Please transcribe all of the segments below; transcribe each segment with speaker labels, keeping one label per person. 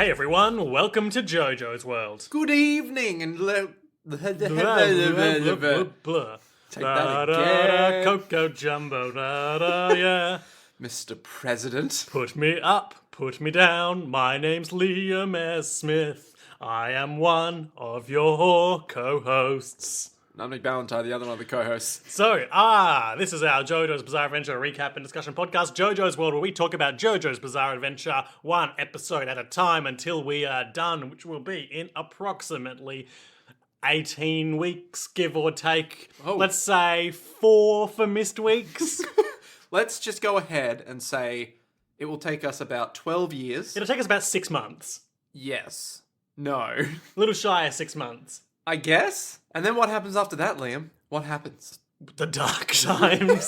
Speaker 1: Hey everyone, welcome to Jojo's World.
Speaker 2: Good evening and
Speaker 1: Blah,
Speaker 2: take
Speaker 1: blah.
Speaker 2: that again,
Speaker 1: Coco Jumbo, yeah.
Speaker 2: Mr. President.
Speaker 1: Put me up, put me down. My name's Liam S. Smith. I am one of your co-hosts.
Speaker 2: I'm Nick Ballantyne, the other one of the co-hosts.
Speaker 1: So, this is our JoJo's Bizarre Adventure recap and discussion podcast, JoJo's World, where we talk about JoJo's Bizarre Adventure one episode at a time until we are done, which will be in approximately 18 weeks, give or take.
Speaker 2: Oh.
Speaker 1: Let's say 4 for missed weeks.
Speaker 2: Let's just go ahead and say it will take us about 12 years.
Speaker 1: It'll take us about 6 months.
Speaker 2: Yes. No.
Speaker 1: A little shy of 6 months.
Speaker 2: I guess. And then what happens after that, Liam? What happens?
Speaker 1: The dark times.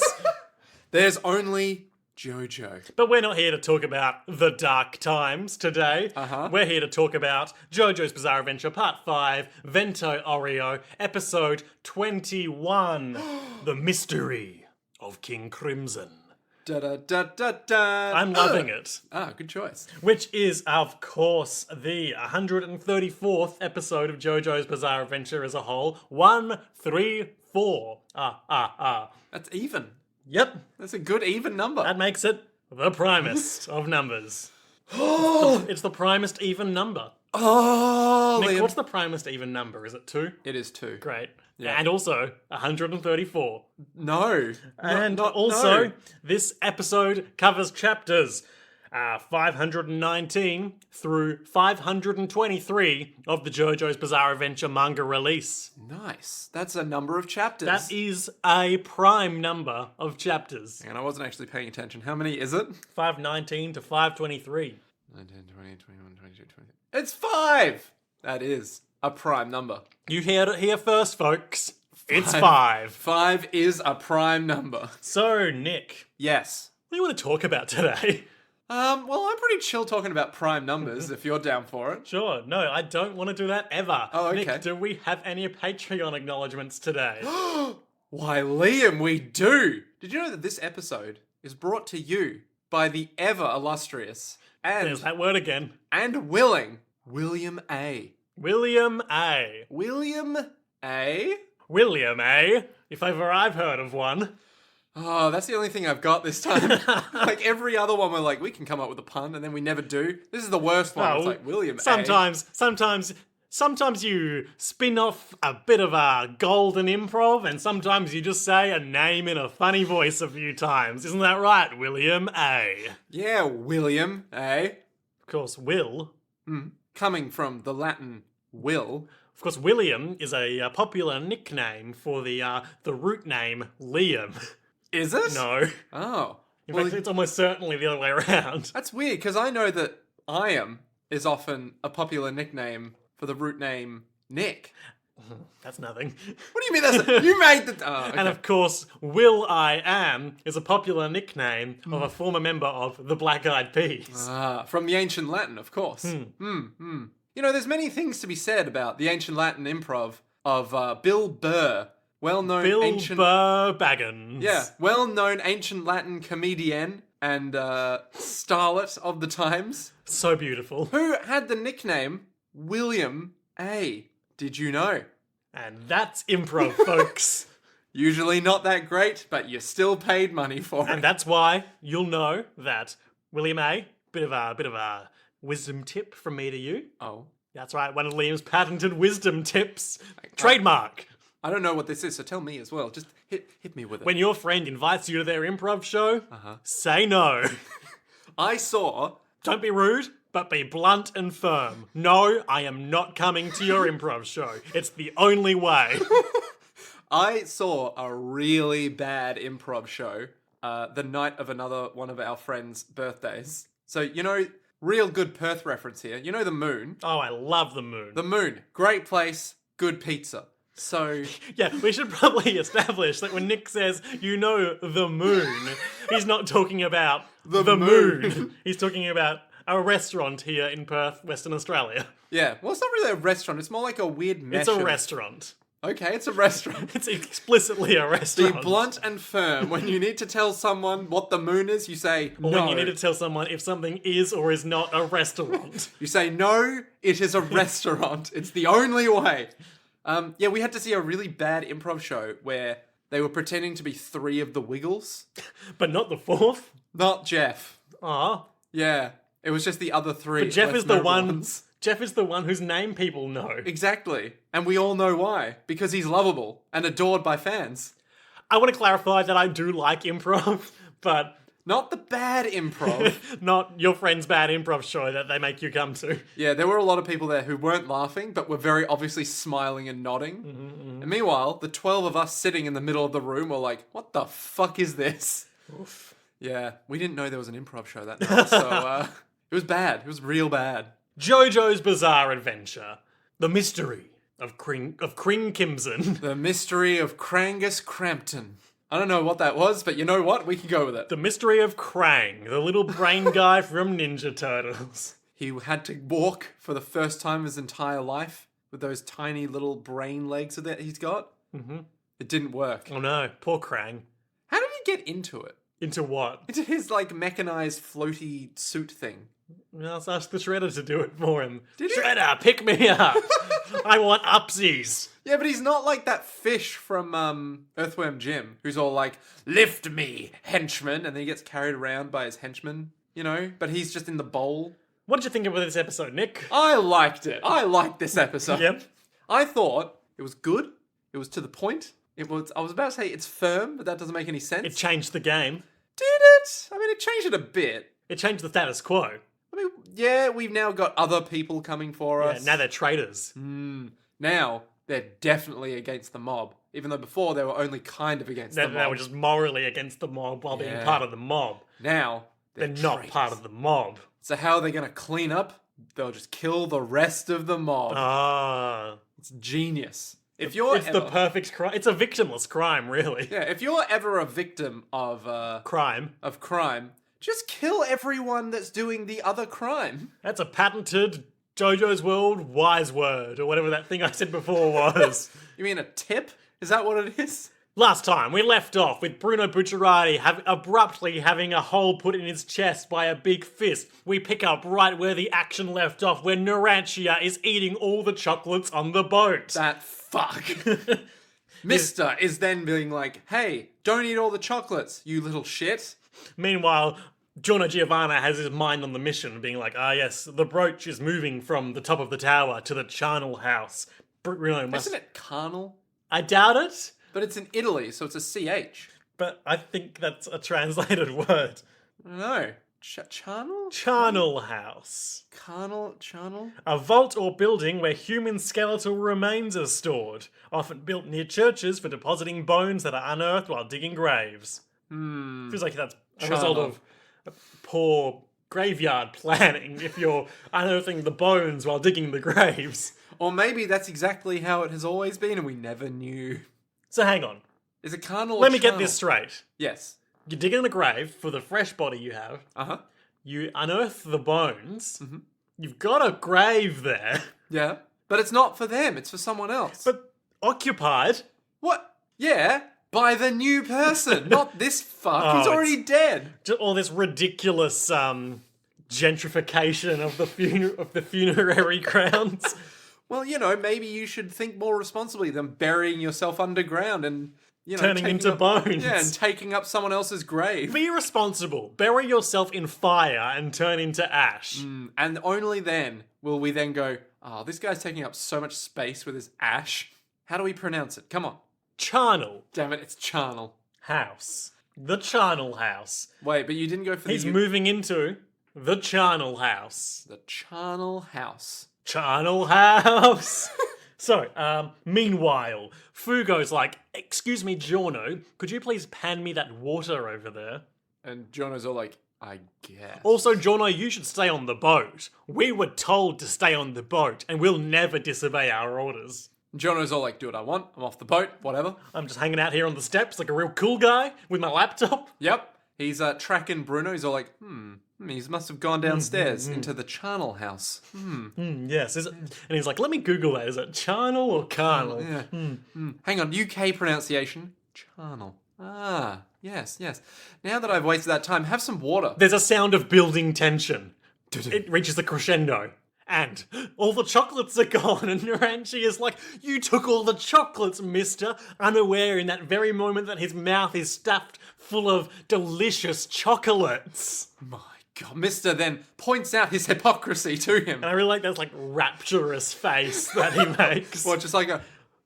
Speaker 2: There's only Jojo.
Speaker 1: But we're not here to talk about the dark times today. We're here to talk about JoJo's Bizarre Adventure Part 5, Vento Oreo, Episode 21, The Mystery of King Crimson.
Speaker 2: Da da da da da.
Speaker 1: I'm loving it.
Speaker 2: Good choice.
Speaker 1: Which is, of course, the 134th episode of JoJo's Bizarre Adventure as a whole. 134.
Speaker 2: That's even.
Speaker 1: Yep.
Speaker 2: That's a good even number.
Speaker 1: That makes it the primest of numbers. It's the primest even number.
Speaker 2: Oh,
Speaker 1: Nick,
Speaker 2: Liam.
Speaker 1: what's the primest even number? Is it 2?
Speaker 2: It is 2.
Speaker 1: Great.
Speaker 2: Yeah.
Speaker 1: And also 134.
Speaker 2: No.
Speaker 1: And
Speaker 2: Not-
Speaker 1: also,
Speaker 2: no.
Speaker 1: this episode covers chapters 519 through 523 of the JoJo's Bizarre Adventure manga release.
Speaker 2: Nice. That's a number of chapters.
Speaker 1: That is a prime number of chapters.
Speaker 2: And I wasn't actually paying attention. How many is it?
Speaker 1: 519 to 523.
Speaker 2: 19, 20, 21, 22, 23. It's 5! That is a prime number.
Speaker 1: You heard it here first, folks. It's 5.
Speaker 2: 5 is a prime number.
Speaker 1: So, Nick,
Speaker 2: Yes.
Speaker 1: what do you want to talk about today?
Speaker 2: Well, I'm pretty chill talking about prime numbers if you're down for it.
Speaker 1: Sure, no, I don't want to do that ever.
Speaker 2: Oh, okay.
Speaker 1: Nick, do we have any Patreon acknowledgements today?
Speaker 2: Why, Liam, we do! Did you know that this episode is brought to you by the ever illustrious
Speaker 1: There's that word again.
Speaker 2: and willing William A.
Speaker 1: William A.
Speaker 2: William A?
Speaker 1: William A. If ever I've heard of one.
Speaker 2: Oh, that's the only thing I've got this time. Like every other one, we're like, we can come up with a pun, and then we never do. This is the worst one. It's like William
Speaker 1: Sometimes you spin off a bit of a golden improv, and sometimes you just say a name in a funny voice a few times. Isn't that right, William A?
Speaker 2: A. Yeah, William A.
Speaker 1: Of course, Will.
Speaker 2: Coming from the Latin will.
Speaker 1: Of course, William is a popular nickname for the root name Liam.
Speaker 2: Is it?
Speaker 1: No.
Speaker 2: Oh.
Speaker 1: In
Speaker 2: Well,
Speaker 1: fact, it's almost certainly the other way around.
Speaker 2: that's weird, because I know that I am is often a popular nickname for the root name Nick.
Speaker 1: That's nothing.
Speaker 2: What do you mean that's... You made the... Oh, okay.
Speaker 1: And of course, Will I Am is a popular nickname of a former member of the Black Eyed Peas.
Speaker 2: From the ancient Latin, of course. You know, there's many things to be said about the ancient Latin improv of Bill Burr, well-known
Speaker 1: Bill
Speaker 2: ancient...
Speaker 1: Burr Baggins.
Speaker 2: Yeah, well-known ancient Latin comedian and starlet of the times,
Speaker 1: So beautiful.
Speaker 2: who had the nickname William A. Did you know?
Speaker 1: And that's improv, folks.
Speaker 2: Usually not that great, but you still paid money for
Speaker 1: And
Speaker 2: it.
Speaker 1: that's why you'll know that William A, bit of a wisdom tip from me to you.
Speaker 2: Oh.
Speaker 1: That's right, one of Liam's patented wisdom tips. Trademark.
Speaker 2: I don't know what this is, so tell me as well. Just hit me with it.
Speaker 1: When your friend invites you to their improv show, say no.
Speaker 2: I saw...
Speaker 1: Don't be rude, but be blunt and firm. No, I am not coming to your improv show. It's the only way.
Speaker 2: I saw a really bad improv show the night of another one of our friends' birthdays. So, you know, real good Perth reference here. You know the Moon?
Speaker 1: Oh, I love the Moon.
Speaker 2: The Moon. Great place, good pizza. So,
Speaker 1: Yeah, we should probably establish that when Nick says, you know, the Moon, he's not talking about the moon. He's talking about a restaurant here in Perth, Western Australia.
Speaker 2: yeah. Well, it's not really a restaurant. It's more like a weird mesh
Speaker 1: It's a
Speaker 2: of-
Speaker 1: restaurant.
Speaker 2: Okay, it's a restaurant.
Speaker 1: It's explicitly a
Speaker 2: Be
Speaker 1: restaurant.
Speaker 2: blunt and firm. When you need to tell someone what the moon is, you say
Speaker 1: Or
Speaker 2: no.
Speaker 1: when you need to tell someone if something is or is not a restaurant.
Speaker 2: You say no, it is a restaurant. It's the only way. Yeah, we had to see a really bad improv show where they were pretending to be 3 of the Wiggles.
Speaker 1: But not the fourth.
Speaker 2: Not Jeff.
Speaker 1: Ah.
Speaker 2: Yeah, it was just the other 3.
Speaker 1: But Jeff
Speaker 2: less
Speaker 1: is the
Speaker 2: notable
Speaker 1: one.
Speaker 2: ones.
Speaker 1: Jeff is the one whose name people know.
Speaker 2: Exactly. And we all know why. Because he's lovable and adored by fans.
Speaker 1: I want to clarify that I do like improv, but
Speaker 2: Not the bad improv.
Speaker 1: not your friend's bad improv show that they make you come to.
Speaker 2: Yeah, there were a lot of people there who weren't laughing, but were very obviously smiling and nodding. And meanwhile, the 12 of us sitting in the middle of the room were like, what the fuck is this?
Speaker 1: Oof.
Speaker 2: Yeah, we didn't know there was an improv show that night, so it was bad. It was real bad.
Speaker 1: Jojo's Bizarre Adventure. The Mystery of Kring Kimson.
Speaker 2: The Mystery of Krangus Crampton. I don't know what that was, but you know what? We can go with it.
Speaker 1: The Mystery of Krang, the little brain guy from Ninja Turtles.
Speaker 2: He had to walk for the first time in his entire life with those tiny little brain legs that he's got. Mm-hmm. It didn't work.
Speaker 1: Oh no, poor Krang.
Speaker 2: How did he get into it?
Speaker 1: Into what?
Speaker 2: Into his, like, mechanized floaty suit thing.
Speaker 1: Let's ask the Shredder to do it for him.
Speaker 2: Did he?
Speaker 1: Shredder, pick me up! I want upsies!
Speaker 2: Yeah, but he's not like that fish from Earthworm Jim, who's all like, lift me, henchman, and then he gets carried around by his henchmen, you know? But he's just in the bowl.
Speaker 1: What did you think of this episode, Nick?
Speaker 2: I liked it. I liked this episode.
Speaker 1: Yep.
Speaker 2: I thought it was good. It was to the point. I was about to say it's firm, but that doesn't make any sense.
Speaker 1: It changed the game.
Speaker 2: Did it? I mean, it changed it a bit.
Speaker 1: It changed the status quo.
Speaker 2: I mean, yeah, we've now got other people coming for
Speaker 1: Yeah,
Speaker 2: us.
Speaker 1: now they're traitors.
Speaker 2: Now, they're definitely against the mob. Even though before they were only kind of against the mob.
Speaker 1: They were just morally against the mob while being
Speaker 2: Yeah.
Speaker 1: part of the mob.
Speaker 2: Now,
Speaker 1: They're not
Speaker 2: traitors.
Speaker 1: part of the mob.
Speaker 2: So how are they going to clean up? They'll just kill the rest of the mob.
Speaker 1: Ah.
Speaker 2: It's genius. If you're
Speaker 1: It's
Speaker 2: ever,
Speaker 1: the perfect crime. It's a victimless crime, really.
Speaker 2: yeah, if you're ever a victim of
Speaker 1: Crime.
Speaker 2: crime, just kill everyone that's doing the other crime.
Speaker 1: That's a patented Jojo's World wise word, or whatever that thing I said before was.
Speaker 2: You mean a tip? Is that what it is?
Speaker 1: Last time, we left off with Bruno Bucciarati abruptly having a hole put in his chest by a big fist. We pick up right where the action left off, where Narantia is eating all the chocolates on the boat.
Speaker 2: That fuck. Mister is then being like, hey, don't eat all the chocolates, you little shit.
Speaker 1: Meanwhile, Giorno Giovanna has his mind on the mission, being like, ah yes, the brooch is moving from the top of the tower to the charnel house. Bruno must...
Speaker 2: Isn't it carnal?
Speaker 1: I doubt it,
Speaker 2: But it's in Italy, so it's a CH.
Speaker 1: but I think that's a translated word.
Speaker 2: I don't know. Charnel?
Speaker 1: Charnel house.
Speaker 2: Charnel?
Speaker 1: A vault or building where human skeletal remains are stored, often built near churches for depositing bones that are unearthed while digging graves. Feels like that's a result of poor graveyard planning if you're unearthing the bones while digging the graves.
Speaker 2: Or maybe that's exactly how it has always been and we never knew.
Speaker 1: So hang on.
Speaker 2: Is it carnal or
Speaker 1: Let me get
Speaker 2: charnel?
Speaker 1: this straight.
Speaker 2: Yes.
Speaker 1: You dig in the grave for the fresh body you have.
Speaker 2: Uh-huh.
Speaker 1: You unearth the bones. You've got a grave there,
Speaker 2: Yeah. But it's not for them, it's for someone else.
Speaker 1: but occupied.
Speaker 2: What? Yeah, by the new person, not this fuck.
Speaker 1: Oh,
Speaker 2: He's already dead.
Speaker 1: Just all this ridiculous gentrification of the funerary grounds.
Speaker 2: Well, you know, maybe you should think more responsibly than burying yourself underground and, you know,
Speaker 1: Turning
Speaker 2: taking
Speaker 1: into
Speaker 2: up-
Speaker 1: bones.
Speaker 2: Yeah, and taking up someone else's grave.
Speaker 1: Be responsible. Bury yourself in fire and turn into ash.
Speaker 2: And only then will we then go, oh, this guy's taking up so much space with his ash. How do we pronounce it? Come on.
Speaker 1: Charnel
Speaker 2: Damn it, it's charnel.
Speaker 1: house. The charnel house.
Speaker 2: Wait, but you didn't go for
Speaker 1: He's
Speaker 2: the...
Speaker 1: moving into the charnel house.
Speaker 2: The charnel house.
Speaker 1: Charnel house. So, meanwhile, Fugo's like, excuse me, Giorno, could you please pan me that water over there?
Speaker 2: And Jono's all like, I guess.
Speaker 1: Also, Giorno, you should stay on the boat. We were told to stay on the boat, and we'll never disobey our orders.
Speaker 2: Jono's all like, do what I want. I'm off the boat. Whatever.
Speaker 1: I'm just hanging out here on the steps like a real cool guy with my laptop.
Speaker 2: Yep. He's tracking Bruno. He's all like, He must have gone downstairs into the charnel house.
Speaker 1: Yes. And he's like, let me Google that. Is it charnel or carnal?
Speaker 2: Yeah. Hang on, UK pronunciation, charnel. Ah, yes. Now that I've wasted that time, have some water.
Speaker 1: There's a sound of building tension. It reaches the crescendo. And all the chocolates are gone, and Naranchi is like, you took all the chocolates, mister, unaware in that very moment that his mouth is stuffed full of delicious chocolates.
Speaker 2: My God, Mister then points out his hypocrisy to him.
Speaker 1: And I really like that like rapturous face that he makes.
Speaker 2: Or just like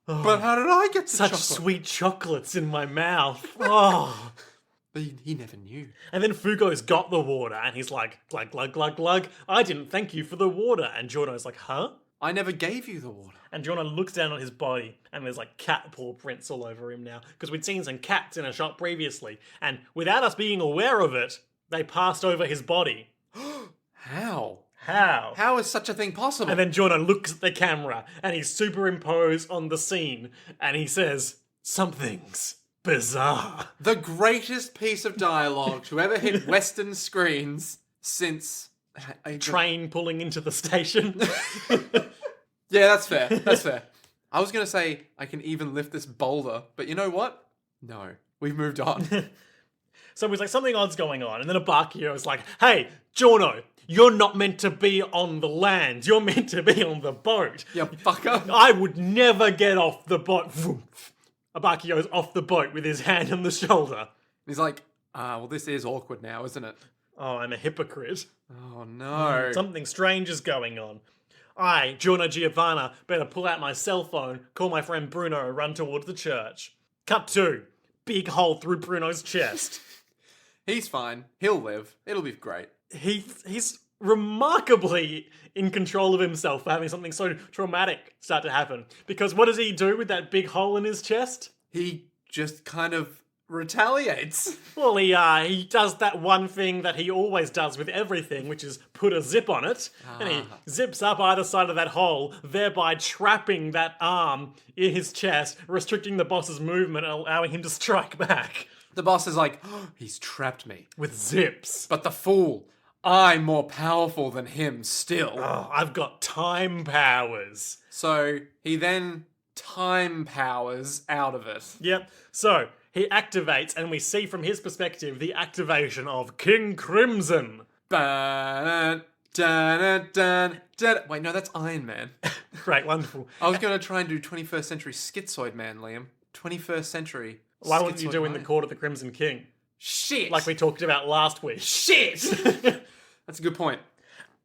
Speaker 2: but how did I get the
Speaker 1: Such
Speaker 2: chocolate?
Speaker 1: sweet chocolates in my mouth. Oh.
Speaker 2: But he never knew.
Speaker 1: And then Fugo's got the water, and he's like, glug, glug, glug, glug. I didn't thank you for the water. And Giorno's like, huh?
Speaker 2: I never gave you the water.
Speaker 1: And Giorno looks down on his body, and there's like cat paw prints all over him now. Because we'd seen some cats in a shop previously, and without us being aware of it, they passed over his body.
Speaker 2: How?
Speaker 1: How?
Speaker 2: How is such a thing possible?
Speaker 1: And then Giorno looks at the camera, and he's superimposed on the scene, and he says, something's bizarre.
Speaker 2: The greatest piece of dialogue to ever hit Western screens since...
Speaker 1: Train pulling into the station.
Speaker 2: Yeah, that's fair. I was going to say I can even lift this boulder, but you know what? No, we've moved on.
Speaker 1: So he's like, something odd's going on. And then Abakio is like, hey, Giorno, you're not meant to be on the land. You're meant to be on the boat.
Speaker 2: You fucker.
Speaker 1: I would never get off the boat. Abakio's off the boat with his hand on the shoulder.
Speaker 2: He's like, well, this is awkward now, isn't it?
Speaker 1: Oh, I'm a hypocrite.
Speaker 2: Oh, no.
Speaker 1: Something strange is going on. I, Giorno Giovanna, better pull out my cell phone, call my friend Bruno, and run towards the church. Cut 2. Big hole through Bruno's chest.
Speaker 2: He's fine. He'll live. It'll be great.
Speaker 1: He's remarkably in control of himself for having something so traumatic start to happen. Because what does he do with that big hole in his chest?
Speaker 2: He just kind of retaliates.
Speaker 1: Well, he does that one thing that he always does with everything, which is put a zip on it. And he zips up either side of that hole, thereby trapping that arm in his chest, restricting the boss's movement and allowing him to strike back.
Speaker 2: The boss is like, he's trapped me.
Speaker 1: With zips.
Speaker 2: But the fool, I'm more powerful than him still.
Speaker 1: Oh, I've got time powers.
Speaker 2: So he then time powers out of it.
Speaker 1: Yep. So he activates, and we see from his perspective the activation of King Crimson.
Speaker 2: Dun, dun, dun, dun. Wait, no, that's Iron Man.
Speaker 1: Great, wonderful.
Speaker 2: I was going to try and do 21st century Schizoid Man, Liam. 21st century.
Speaker 1: Why wouldn't you do in the
Speaker 2: Man.
Speaker 1: Court of the Crimson King?
Speaker 2: Shit!
Speaker 1: Like we talked about last week.
Speaker 2: Shit! That's a good point.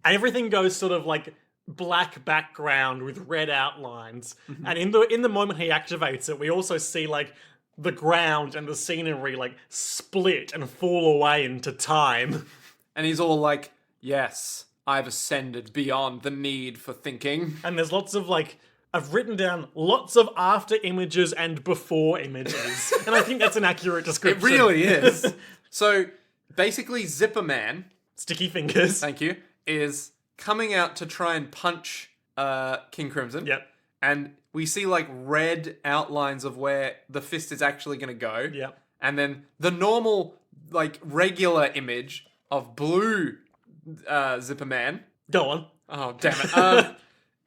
Speaker 1: Everything goes sort of like black background with red outlines. And in the moment he activates it, we also see like the ground and the scenery like split and fall away into time.
Speaker 2: And he's all like, yes, I've ascended beyond the need for thinking.
Speaker 1: And there's lots of like, I've written down lots of after images and before images. And I think that's an accurate description.
Speaker 2: It really is. So basically Zipper Man,
Speaker 1: Sticky fingers.
Speaker 2: thank you, is coming out to try and punch King Crimson.
Speaker 1: Yep.
Speaker 2: And we see like red outlines of where the fist is actually going to go.
Speaker 1: Yep.
Speaker 2: And then the normal, like, regular image of blue Zipper Man.
Speaker 1: Go on.
Speaker 2: Oh, damn it.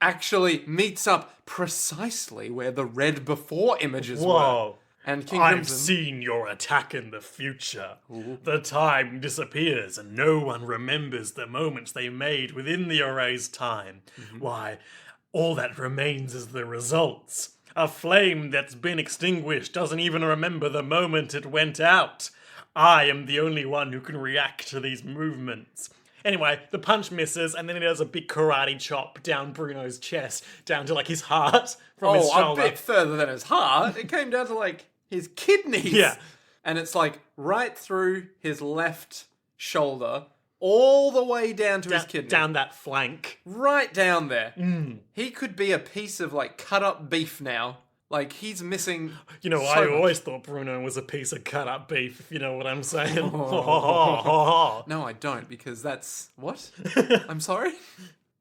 Speaker 2: Actually meets up precisely where the red before images were.
Speaker 1: Whoa.
Speaker 2: And King
Speaker 1: I've
Speaker 2: Crimson...
Speaker 1: seen your attack in the future. The time disappears and no one remembers the moments they made within the erased time. Why, all that remains is the results. A flame that's been extinguished doesn't even remember the moment it went out. I am the only one who can react to these movements. Anyway, the punch misses, and then he does a big karate chop down Bruno's chest, down to like his heart from his
Speaker 2: Oh,
Speaker 1: shoulder.
Speaker 2: a bit further than his heart. It came down to, like, his kidneys.
Speaker 1: Yeah.
Speaker 2: And it's, like, right through his left shoulder, all the way down to his kidney.
Speaker 1: Down that flank.
Speaker 2: Right down there. He could be a piece of, like, cut-up beef now. Like, he's missing
Speaker 1: You know,
Speaker 2: so
Speaker 1: I
Speaker 2: much.
Speaker 1: always thought Bruno was a piece of cut-up beef, if you know what I'm saying.
Speaker 2: No, I don't, because that's... What? I'm sorry?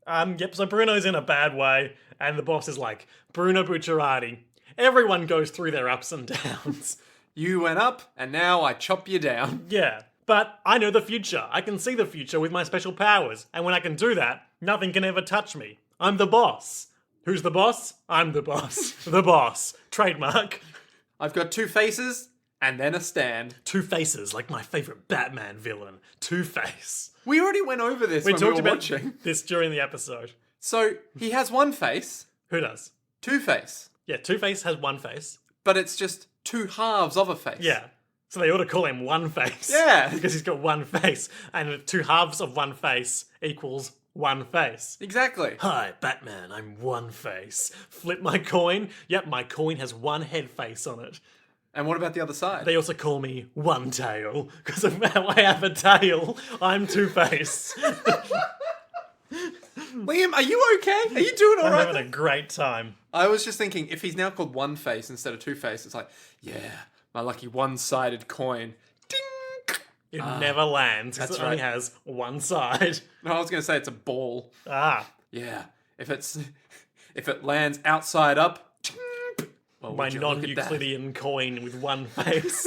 Speaker 1: Yep, so Bruno's in a bad way, and the boss is like, Bruno Bucciarati. Everyone goes through their ups and downs.
Speaker 2: You went up, and now I chop you down.
Speaker 1: Yeah. But I know the future. I can see the future with my special powers. And when I can do that, nothing can ever touch me. I'm the boss. Who's the boss? I'm the boss. The boss. Trademark.
Speaker 2: I've got 2 faces and then a stand.
Speaker 1: 2 faces, like my favorite Batman villain. Two-Face.
Speaker 2: We already went over this
Speaker 1: We
Speaker 2: when
Speaker 1: talked
Speaker 2: we were
Speaker 1: about
Speaker 2: watching.
Speaker 1: this during the episode.
Speaker 2: So he has 1 face,
Speaker 1: Who does?
Speaker 2: 2 face,
Speaker 1: Yeah, Two-Face has 1 face.
Speaker 2: but it's just 2 halves of a face.
Speaker 1: Yeah. So they ought to call him One Face.
Speaker 2: Yeah.
Speaker 1: Because he's got 1 face. And 2 halves of 1 face equals 1 face.
Speaker 2: Exactly.
Speaker 1: Hi, Batman, I'm One Face. Flip my coin. Yep, my coin has 1 head face on it.
Speaker 2: And what about the other side?
Speaker 1: They also call me One Tail. Because of how I have a tail, I'm Two-Face.
Speaker 2: Liam, are you okay? Are you doing all
Speaker 1: I'm
Speaker 2: right?
Speaker 1: having a great time.
Speaker 2: I was just thinking, if he's now called One Face instead of Two Face, it's like, yeah, my lucky one-sided coin. Ding!
Speaker 1: It never lands because
Speaker 2: that's
Speaker 1: it only
Speaker 2: right.
Speaker 1: has 1 side.
Speaker 2: No, I was going to say it's a ball.
Speaker 1: Ah,
Speaker 2: Yeah, if it lands outside up, well,
Speaker 1: my
Speaker 2: would you look at that?
Speaker 1: non-Euclidean coin with 1 face.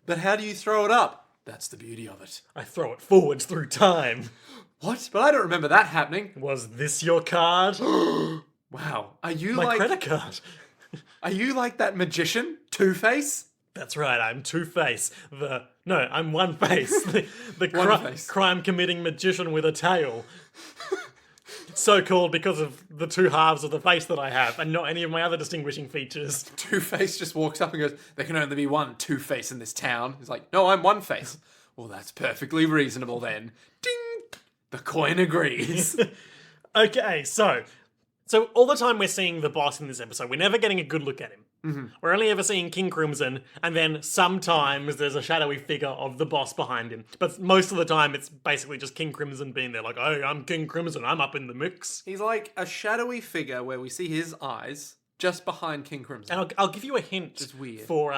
Speaker 2: But how do you throw it up? That's the beauty of it.
Speaker 1: I throw it forwards through time.
Speaker 2: What? But I don't remember that happening.
Speaker 1: Was this your card?
Speaker 2: Wow. Are you
Speaker 1: My
Speaker 2: like
Speaker 1: credit card.
Speaker 2: Are you like that magician, Two Face?
Speaker 1: That's right, I'm Two-Face. I'm One Face. The
Speaker 2: One Face.
Speaker 1: crime-committing magician with a tail. So called because of the 2 halves of the face that I have, and not any of my other distinguishing features.
Speaker 2: Two Face just walks up and goes, "There can only be one Two Face in this town." He's like, "No, I'm One Face." Well, that's perfectly reasonable then. Ding! The coin agrees.
Speaker 1: Okay, so all the time we're seeing the boss in this episode, we're never getting a good look at him. We're only ever seeing King Crimson, and then sometimes there's a shadowy figure of the boss behind him. But most of the time, it's basically just King Crimson being there, like, "Hey, I'm King Crimson, I'm up in the mix."
Speaker 2: He's like a shadowy figure where we see his eyes just behind King Crimson.
Speaker 1: And I'll give you a hint
Speaker 2: It's weird.
Speaker 1: for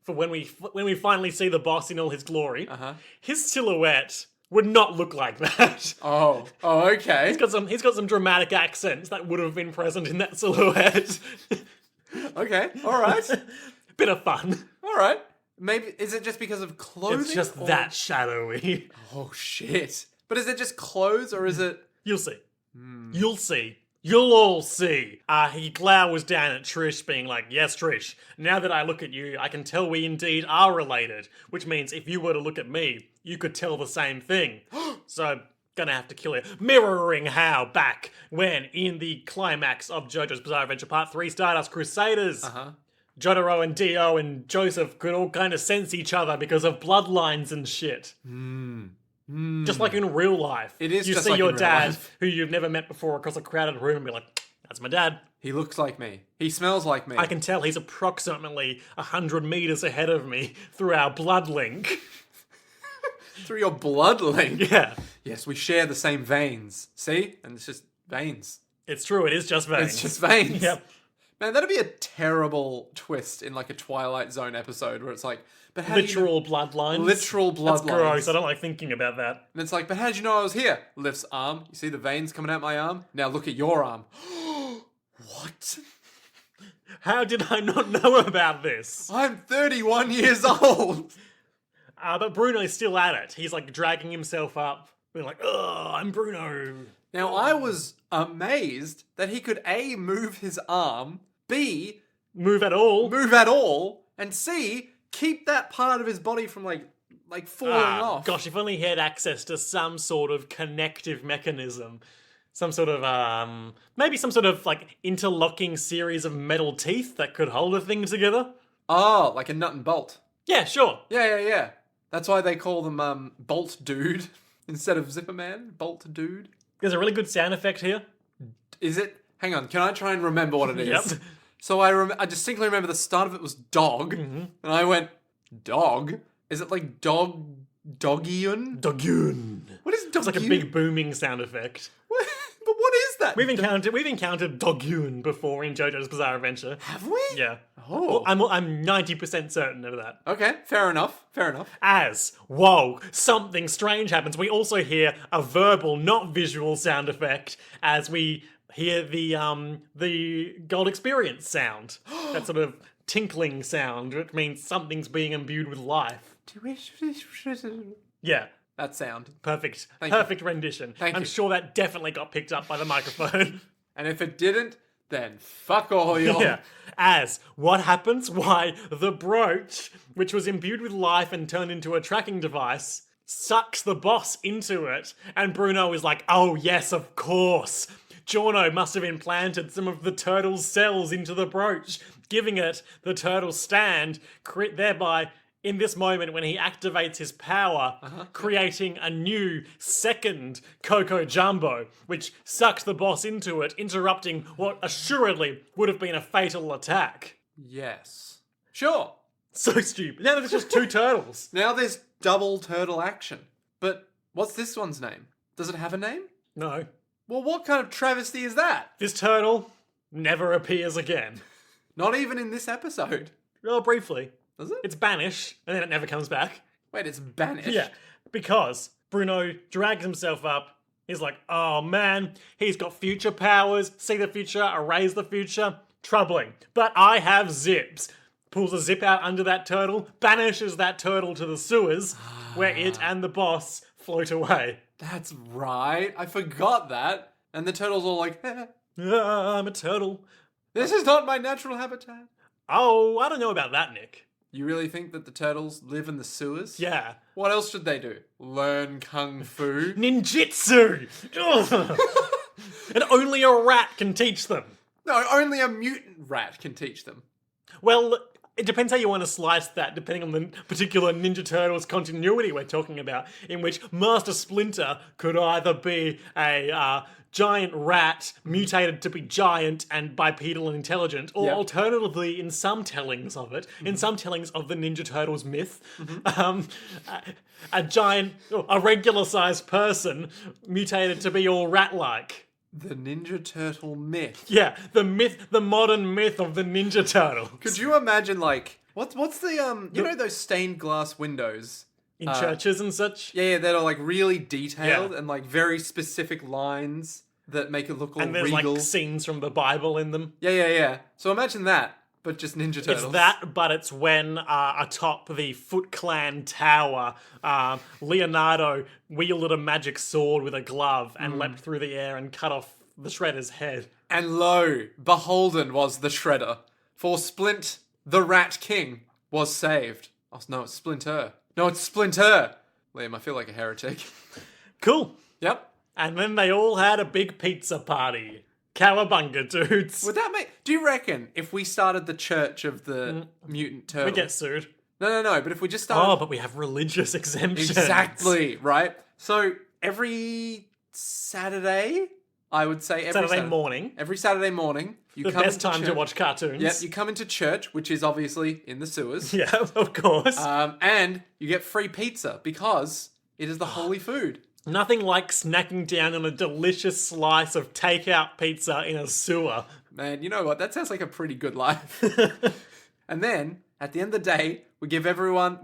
Speaker 1: when we finally see the boss in all his glory. His silhouette would not look like that.
Speaker 2: Oh, okay.
Speaker 1: He's got some dramatic accents that would have been present in that silhouette.
Speaker 2: Okay, all right.
Speaker 1: Bit of fun.
Speaker 2: All right. Maybe, is it just because of clothing?
Speaker 1: It's just
Speaker 2: or-
Speaker 1: that shadowy.
Speaker 2: Oh, shit. But is it just clothes or is it...
Speaker 1: You'll see. You'll see. You'll all see. He glowers down at Trish, being like, "Yes, Trish, now that I look at you, I can tell we indeed are related. Which means if you were to look at me, you could tell the same thing. So, gonna have to kill you." Mirroring how back when, in the climax of JoJo's Bizarre Adventure Part 3 Stardust Crusaders, Jotaro and Dio and Joseph could all kind of sense each other because of bloodlines and shit. Just like in real life.
Speaker 2: It is
Speaker 1: You
Speaker 2: just
Speaker 1: see
Speaker 2: like
Speaker 1: your
Speaker 2: in real
Speaker 1: dad,
Speaker 2: life.
Speaker 1: who you've never met before, across a crowded room and be like, "That's my dad."
Speaker 2: He looks like me. He smells like me.
Speaker 1: I can tell he's approximately 100 meters ahead of me through our blood link.
Speaker 2: Through your blood link.
Speaker 1: Yeah,
Speaker 2: Yes, we share the same veins. See? And it's just veins.
Speaker 1: it's true. It is just veins.
Speaker 2: It's just veins.
Speaker 1: Yep.
Speaker 2: Man, that'd be a terrible twist in like a Twilight Zone episode where it's like, but how
Speaker 1: Literal bloodlines.
Speaker 2: Literal
Speaker 1: That's
Speaker 2: bloodlines.
Speaker 1: gross. I don't like thinking about that.
Speaker 2: And it's like, but how did you know I was here? Lifts arm. You see the veins coming out my arm? Now look at your arm. What?
Speaker 1: How did I not know about this?
Speaker 2: I'm 31 years old.
Speaker 1: But Bruno's still at it. He's like dragging himself up, being like, "Ugh, I'm Bruno."
Speaker 2: Now, I was amazed that he could A, move his arm, B,
Speaker 1: Move at all.
Speaker 2: move at all, and C, keep that part of his body from like falling off.
Speaker 1: Gosh, if only he had access to some sort of connective mechanism. Some sort of, maybe some sort of, like, interlocking series of metal teeth that could hold a thing together.
Speaker 2: Oh, like a nut and bolt.
Speaker 1: Yeah, sure.
Speaker 2: Yeah. That's why they call them Bolt Dude instead of Zipper Man. Bolt Dude.
Speaker 1: There's a really good sound effect here.
Speaker 2: Is it? Hang on, can I try and remember what it is?
Speaker 1: Yep.
Speaker 2: So I distinctly remember the start of it was dog, and I went, dog? Is it like doggyun?
Speaker 1: Dogyun.
Speaker 2: What is doggyun?
Speaker 1: It's like a big booming sound effect.
Speaker 2: But what is that?
Speaker 1: We've encountered Dogyun before in JoJo's Bizarre Adventure.
Speaker 2: Have we?
Speaker 1: Yeah.
Speaker 2: Oh.
Speaker 1: I'm 90% certain of that.
Speaker 2: Okay, fair enough.
Speaker 1: As, whoa, something strange happens, we also hear a verbal, not visual sound effect as we hear the Gold Experience sound. That sort of tinkling sound, which means something's being imbued with life. Yeah.
Speaker 2: That sound.
Speaker 1: Perfect.
Speaker 2: Thank you.
Speaker 1: Perfect rendition.
Speaker 2: Thank
Speaker 1: I'm
Speaker 2: you.
Speaker 1: sure that definitely got picked up by the microphone.
Speaker 2: And if it didn't, then fuck all y'all.
Speaker 1: Yeah. As what happens? Why the brooch, which was imbued with life and turned into a tracking device, sucks the boss into it, and Bruno is like, oh yes, of course. Giorno must have implanted some of the turtle's cells into the brooch, giving it the turtle stand, thereby, in this moment when he activates his power, creating a new second Coco Jumbo, which sucked the boss into it, interrupting what assuredly would have been a fatal attack.
Speaker 2: Yes. Sure.
Speaker 1: So stupid. Now there's just two turtles.
Speaker 2: Now there's double turtle action. But what's this one's name? Does it have a name?
Speaker 1: No.
Speaker 2: Well, what kind of travesty is that?
Speaker 1: This turtle never appears again.
Speaker 2: Not even in this episode.
Speaker 1: Well, briefly.
Speaker 2: Does it?
Speaker 1: It's banished, and then it never comes back.
Speaker 2: Wait, it's banished?
Speaker 1: Yeah, because Bruno drags himself up. He's like, oh man, he's got future powers, see the future, erase the future. Troubling. But I have zips. Pulls a zip out under that turtle, banishes that turtle to the sewers, where it and the boss float away.
Speaker 2: That's right. I forgot that. And the turtle's all like,
Speaker 1: I'm a turtle.
Speaker 2: this is not my natural habitat.
Speaker 1: Oh, I don't know about that, Nick.
Speaker 2: You really think that the turtles live in the sewers?
Speaker 1: Yeah.
Speaker 2: What else should they do? Learn kung fu?
Speaker 1: Ninjutsu! Ugh. And only a rat can teach them.
Speaker 2: No, only a mutant rat can teach them.
Speaker 1: Well, it depends how you want to slice that, depending on the particular Ninja Turtles continuity we're talking about, in which Master Splinter could either be a giant rat mutated to be giant and bipedal and intelligent, or
Speaker 2: Yep.
Speaker 1: alternatively, in some tellings of it, in some tellings of the Ninja Turtles myth, a regular-sized person mutated to be all rat-like.
Speaker 2: The Ninja Turtle myth.
Speaker 1: Yeah, the modern myth of the Ninja Turtles.
Speaker 2: Could you imagine, like, what's the, you know those stained glass windows?
Speaker 1: In churches and such?
Speaker 2: Yeah, that are, like, really detailed
Speaker 1: Yeah.
Speaker 2: and, like, very specific lines that make it look all
Speaker 1: And there's
Speaker 2: regal.
Speaker 1: like scenes from the Bible in them.
Speaker 2: Yeah. So imagine that, but just Ninja Turtles.
Speaker 1: It's that, but it's when atop the Foot Clan tower, Leonardo wielded a magic sword with a glove and leapt through the air and cut off the Shredder's head.
Speaker 2: And lo, beholden was the Shredder. For Splint, the Rat King, was saved. Oh, no, it's Splinter. No, it's Splinter! Liam, I feel like a heretic.
Speaker 1: Cool.
Speaker 2: Yep.
Speaker 1: And then they all had a big pizza party. Cowabunga, dudes.
Speaker 2: Would that make... Do you reckon if we started the Church of the Mutant Turtle...
Speaker 1: We get sued.
Speaker 2: No, but if we just started...
Speaker 1: Oh, but we have religious exemptions.
Speaker 2: Exactly, right? So, every Saturday, I would say
Speaker 1: Saturday morning.
Speaker 2: Every Saturday morning, you
Speaker 1: The
Speaker 2: come
Speaker 1: best
Speaker 2: into
Speaker 1: time
Speaker 2: church.
Speaker 1: to watch cartoons.
Speaker 2: Yep, you come into church, which is obviously in the sewers.
Speaker 1: Yeah, of course.
Speaker 2: And you get free pizza because it is the holy food.
Speaker 1: Nothing like snacking down on a delicious slice of takeout pizza in a sewer.
Speaker 2: Man, you know what? That sounds like a pretty good life. And then, at the end of the day, we give everyone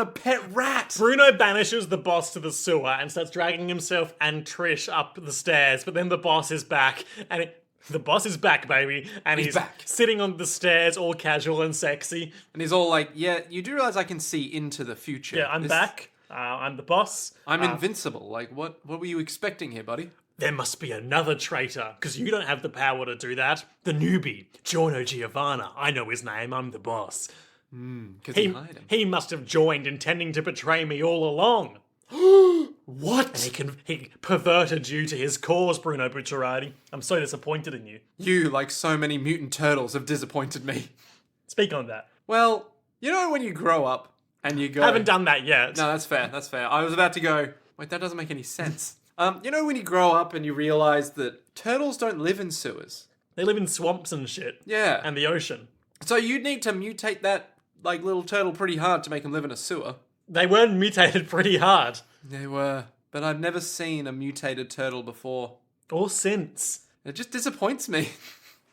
Speaker 2: a pet rat.
Speaker 1: Bruno banishes the boss to the sewer and starts dragging himself and Trish up the stairs, but then the boss is back, and the boss is back, baby, and he's
Speaker 2: back.
Speaker 1: sitting on the stairs all casual and sexy.
Speaker 2: And he's all like, yeah, you do realize I can see into the future.
Speaker 1: Yeah, I'm back. I'm the boss.
Speaker 2: I'm invincible. Like, what were you expecting here, buddy?
Speaker 1: There must be another traitor, because you don't have the power to do that. The newbie, Giorno Giovanna. I know his name, I'm the boss.
Speaker 2: Because he hired him.
Speaker 1: He must have joined intending to betray me all along.
Speaker 2: What?
Speaker 1: He perverted you to his cause, Bruno Bucciarati. I'm so disappointed in you.
Speaker 2: You, like so many mutant turtles, have disappointed me.
Speaker 1: Speak on that.
Speaker 2: Well, you know when you grow up and you go...
Speaker 1: I haven't done that yet.
Speaker 2: No, that's fair. I was about to go, wait, that doesn't make any sense. You know when you grow up and you realize that turtles don't live in sewers?
Speaker 1: They live in swamps and shit.
Speaker 2: Yeah.
Speaker 1: And the ocean.
Speaker 2: So you'd need to mutate that, like, little turtle pretty hard to make him live in a sewer.
Speaker 1: They were mutated pretty hard.
Speaker 2: They were. But I've never seen a mutated turtle before.
Speaker 1: Or since.
Speaker 2: It just disappoints me.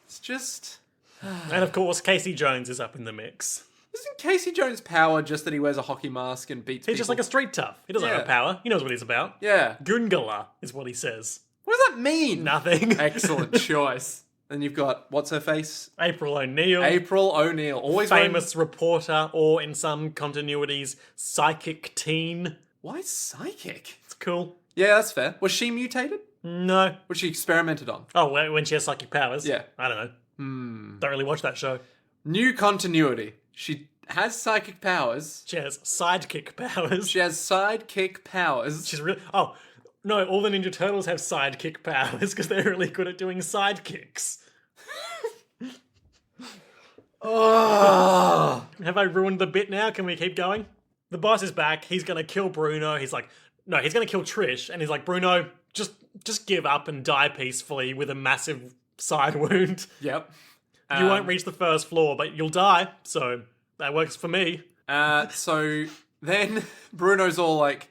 Speaker 2: It's just...
Speaker 1: And of course, Casey Jones is up in the mix.
Speaker 2: Isn't Casey Jones' power just that he wears a hockey mask and beats
Speaker 1: He's
Speaker 2: people?
Speaker 1: just like a street tough. He doesn't
Speaker 2: Yeah.
Speaker 1: have power. He knows what he's about.
Speaker 2: Yeah.
Speaker 1: Gungala is what he says.
Speaker 2: What does that mean?
Speaker 1: Nothing.
Speaker 2: Excellent choice. Then you've got, what's her face?
Speaker 1: April O'Neil.
Speaker 2: April O'Neil. Always
Speaker 1: famous reporter, or in some continuities, psychic teen.
Speaker 2: Why psychic?
Speaker 1: It's cool.
Speaker 2: Yeah, that's fair. Was she mutated?
Speaker 1: No.
Speaker 2: Was she experimented on?
Speaker 1: Oh, when she has psychic powers?
Speaker 2: Yeah.
Speaker 1: I don't know. Don't really watch that show.
Speaker 2: New continuity. She has psychic powers.
Speaker 1: She has sidekick powers.
Speaker 2: She has sidekick powers.
Speaker 1: She's really... Oh, no, all the Ninja Turtles have sidekick powers because they're really good at doing sidekicks.
Speaker 2: Oh.
Speaker 1: Have I ruined the bit now? Can we keep going? The boss is back. He's going to kill Bruno. He's like... No, he's going to kill Trish. And he's like, Bruno, just give up and die peacefully with a massive side wound.
Speaker 2: Yep.
Speaker 1: You won't reach the first floor, but you'll die. So that works for me.
Speaker 2: So then Bruno's all like,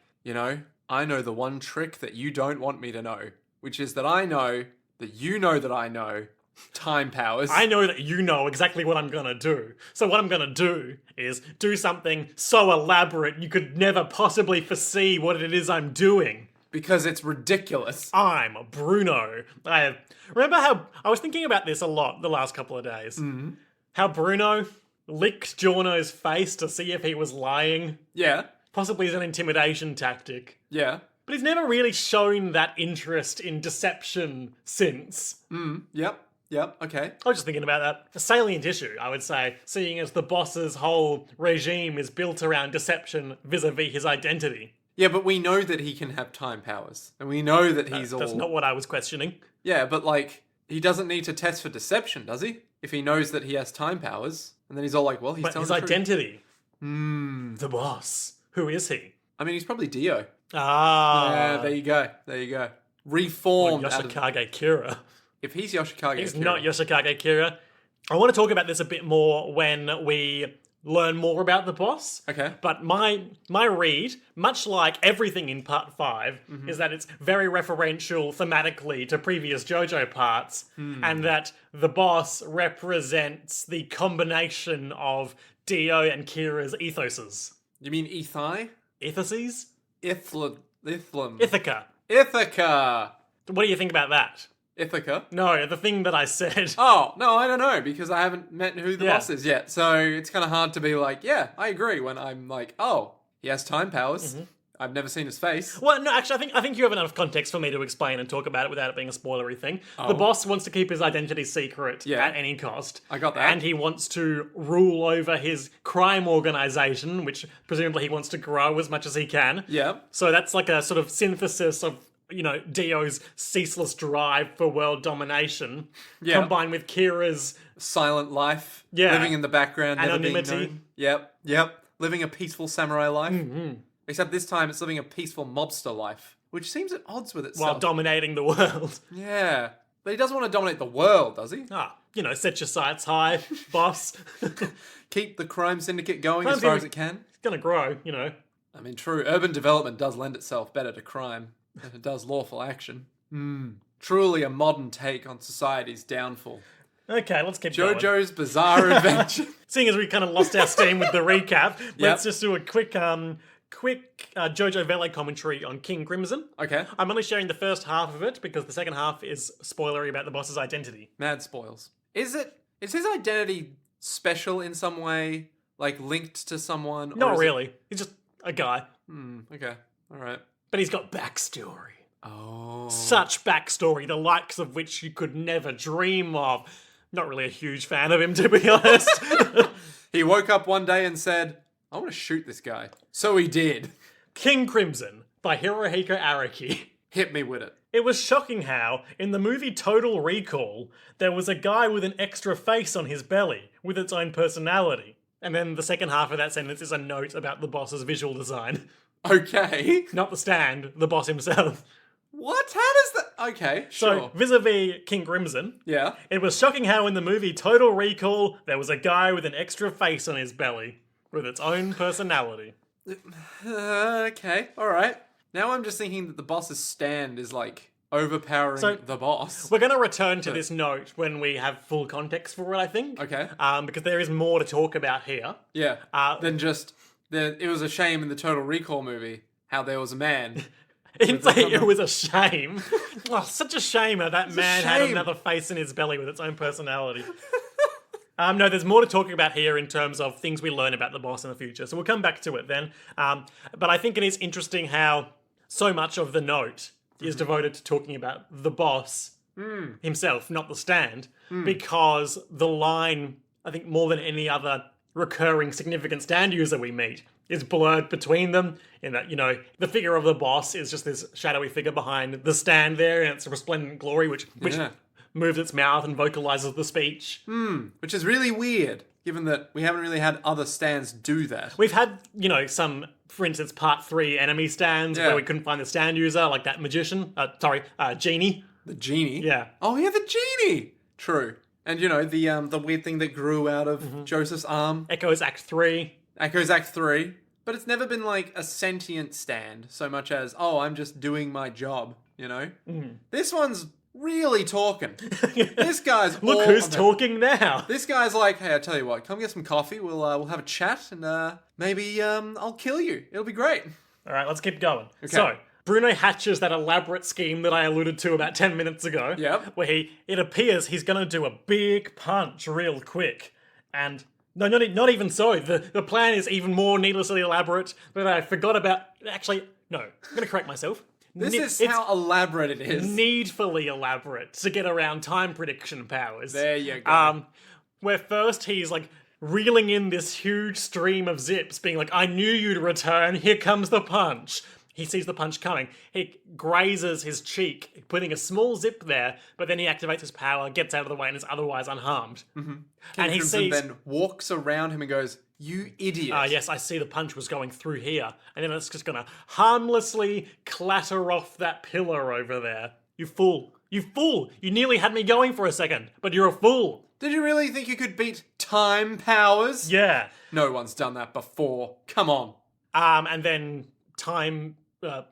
Speaker 2: I know the one trick that you don't want me to know, which is that I know that you know that I know time powers.
Speaker 1: I know that you know exactly what I'm gonna do. So what I'm gonna do is do something so elaborate you could never possibly foresee what it is I'm doing.
Speaker 2: Because it's ridiculous.
Speaker 1: I'm Bruno. Remember how I was thinking about this a lot the last couple of days. Mm-hmm. How Bruno licked Giorno's face to see if he was lying.
Speaker 2: Yeah.
Speaker 1: Possibly as an intimidation tactic.
Speaker 2: Yeah.
Speaker 1: But he's never really shown that interest in deception since.
Speaker 2: Yep, okay.
Speaker 1: I was just thinking about that. A salient issue, I would say, seeing as the boss's whole regime is built around deception vis-a-vis his identity.
Speaker 2: Yeah, but we know that he can have time powers. And we know that he's
Speaker 1: That's not what I was questioning.
Speaker 2: Yeah, but he doesn't need to test for deception, does he? If he knows that he has time powers. And then he's all like, well, he's
Speaker 1: But
Speaker 2: telling
Speaker 1: his
Speaker 2: the truth.
Speaker 1: identity. The boss. Who is he?
Speaker 2: I mean, he's probably Dio.
Speaker 1: Ah.
Speaker 2: Yeah, there you go. Reformed.
Speaker 1: Yoshikage Kira.
Speaker 2: If he's Yoshikage
Speaker 1: He's
Speaker 2: Kira.
Speaker 1: not Yoshikage Kira. I want to talk about this a bit more when we learn more about the boss.
Speaker 2: Okay.
Speaker 1: But my read, much like everything in part 5, is that it's very referential thematically to previous JoJo parts, and that the boss represents the combination of Dio and Kira's ethoses.
Speaker 2: You mean Ethai?
Speaker 1: Ethoses?
Speaker 2: Ithlum.
Speaker 1: Ithaca.
Speaker 2: Ithaca.
Speaker 1: What do you think about that?
Speaker 2: Ithaca?
Speaker 1: No, the thing that I said.
Speaker 2: Oh, no, I don't know, because I haven't met who the
Speaker 1: Yeah.
Speaker 2: boss is yet. So it's kind of hard to be like, yeah, I agree, when I'm like, oh, he has time powers. I've never seen his face.
Speaker 1: Well, no, actually, I think you have enough context for me to explain and talk about it without it being a spoilery thing. The boss wants to keep his identity secret at any cost.
Speaker 2: I got that.
Speaker 1: And he wants to rule over his crime organization, which presumably he wants to grow as much as he can.
Speaker 2: Yeah.
Speaker 1: So that's like a sort of synthesis of, Dio's ceaseless drive for world domination, combined with Kira's
Speaker 2: Silent life.
Speaker 1: Yeah.
Speaker 2: Living in the background, never being
Speaker 1: Anonymity.
Speaker 2: known. Yep. Living a peaceful samurai life. Except this time it's living a peaceful mobster life, which seems at odds with itself.
Speaker 1: while dominating the world.
Speaker 2: Yeah. But he doesn't want to dominate the world, does he?
Speaker 1: Set your sights high, boss.
Speaker 2: Keep the crime syndicate going
Speaker 1: Crime
Speaker 2: as far as it
Speaker 1: syndicate-
Speaker 2: can.
Speaker 1: It's gonna grow,
Speaker 2: I mean, true. Urban development does lend itself better to crime than it does lawful action. Truly a modern take on society's downfall.
Speaker 1: Okay, let's keep going.
Speaker 2: JoJo's Bizarre Adventure.
Speaker 1: Seeing as we kind of lost our steam with the recap, let's just do a quick JoJo Vele commentary on King Crimson.
Speaker 2: Okay.
Speaker 1: I'm only sharing the first half of it because the second half is spoilery about the boss's identity.
Speaker 2: Mad spoils. Is his identity special in some way? Like linked to someone? or
Speaker 1: Not
Speaker 2: is it-
Speaker 1: really. He's just a guy.
Speaker 2: Okay. Alright.
Speaker 1: But he's got backstory.
Speaker 2: Oh.
Speaker 1: Such backstory, the likes of which you could never dream of. Not really a huge fan of him, to be honest.
Speaker 2: He woke up one day and said, I want to shoot this guy. So he did.
Speaker 1: King Crimson by Hirohiko Araki.
Speaker 2: Hit me with it.
Speaker 1: It was shocking how, in the movie Total Recall, there was a guy with an extra face on his belly, with its own personality. And then the second half of that sentence is a note about the boss's visual design.
Speaker 2: Okay.
Speaker 1: Not the stand, the boss himself.
Speaker 2: What? How does that... Okay,
Speaker 1: So,
Speaker 2: sure.
Speaker 1: vis-a-vis King Crimson,
Speaker 2: Yeah.
Speaker 1: it was shocking how in the movie Total Recall, there was a guy with an extra face on his belly, with its own personality.
Speaker 2: Okay, alright. Now I'm just thinking that the boss's stand is like overpowering
Speaker 1: So-
Speaker 2: the boss.
Speaker 1: We're going to return to this note when we have full context for it, I think.
Speaker 2: Okay.
Speaker 1: Because there is more to talk about here.
Speaker 2: Yeah. Than just... It was a shame in the Total Recall movie how there was a man
Speaker 1: It was a shame. Oh, such a shame that man had
Speaker 2: shame.
Speaker 1: another face in his belly with its own personality. No, there's more to talk about here in terms of things we learn about the boss in the future. So we'll come back to it then. But I think it is interesting how so much of the note is devoted to talking about the boss himself, not the stand, because the line, I think more than any other recurring significant stand user we meet, is blurred between them, in that, the figure of the boss is just this shadowy figure behind the stand there, and it's a resplendent glory, which moves its mouth and vocalizes the speech.
Speaker 2: Which is really weird, given that we haven't really had other stands do that.
Speaker 1: We've had, some, for instance, part 3 enemy stands where we couldn't find the stand user, like that magician. Genie.
Speaker 2: The genie?
Speaker 1: Yeah.
Speaker 2: Oh, yeah, the genie! True. And, the weird thing that grew out of Joseph's arm.
Speaker 1: Echoes Act 3.
Speaker 2: Echoes Act 3. But it's never been like a sentient stand, so much as, I'm just doing my job, This one's really talking. This guy's
Speaker 1: Look who's talking now.
Speaker 2: This guy's like, hey, I tell you what, come get some coffee, we'll have a chat, and maybe I'll kill you. It'll be great.
Speaker 1: All right, let's keep going.
Speaker 2: Okay.
Speaker 1: So, Bruno hatches that elaborate scheme that I alluded to about 10 minutes ago.
Speaker 2: Yep.
Speaker 1: Where it appears he's going to do a big punch real quick. And no, not even so. The plan is even more needlessly elaborate, but I forgot about... Actually, no, I'm going to correct myself.
Speaker 2: This is how elaborate it is.
Speaker 1: Needfully elaborate to get around time prediction powers.
Speaker 2: There you go.
Speaker 1: Where first he's like reeling in this huge stream of zips, being like, I knew you'd return, here comes the punch. He sees the punch coming. He grazes his cheek, putting a small zip there, but then he activates his power, gets out of the way, and is otherwise unharmed. And he sees...
Speaker 2: then walks around him and goes, you idiot.
Speaker 1: Yes, I see the punch was going through here. And then it's just going to harmlessly clatter off that pillar over there. You fool. You fool. You nearly had me going for a second, but you're a fool.
Speaker 2: Did you really think you could beat time powers?
Speaker 1: Yeah.
Speaker 2: No one's done that before. Come on.
Speaker 1: And then time...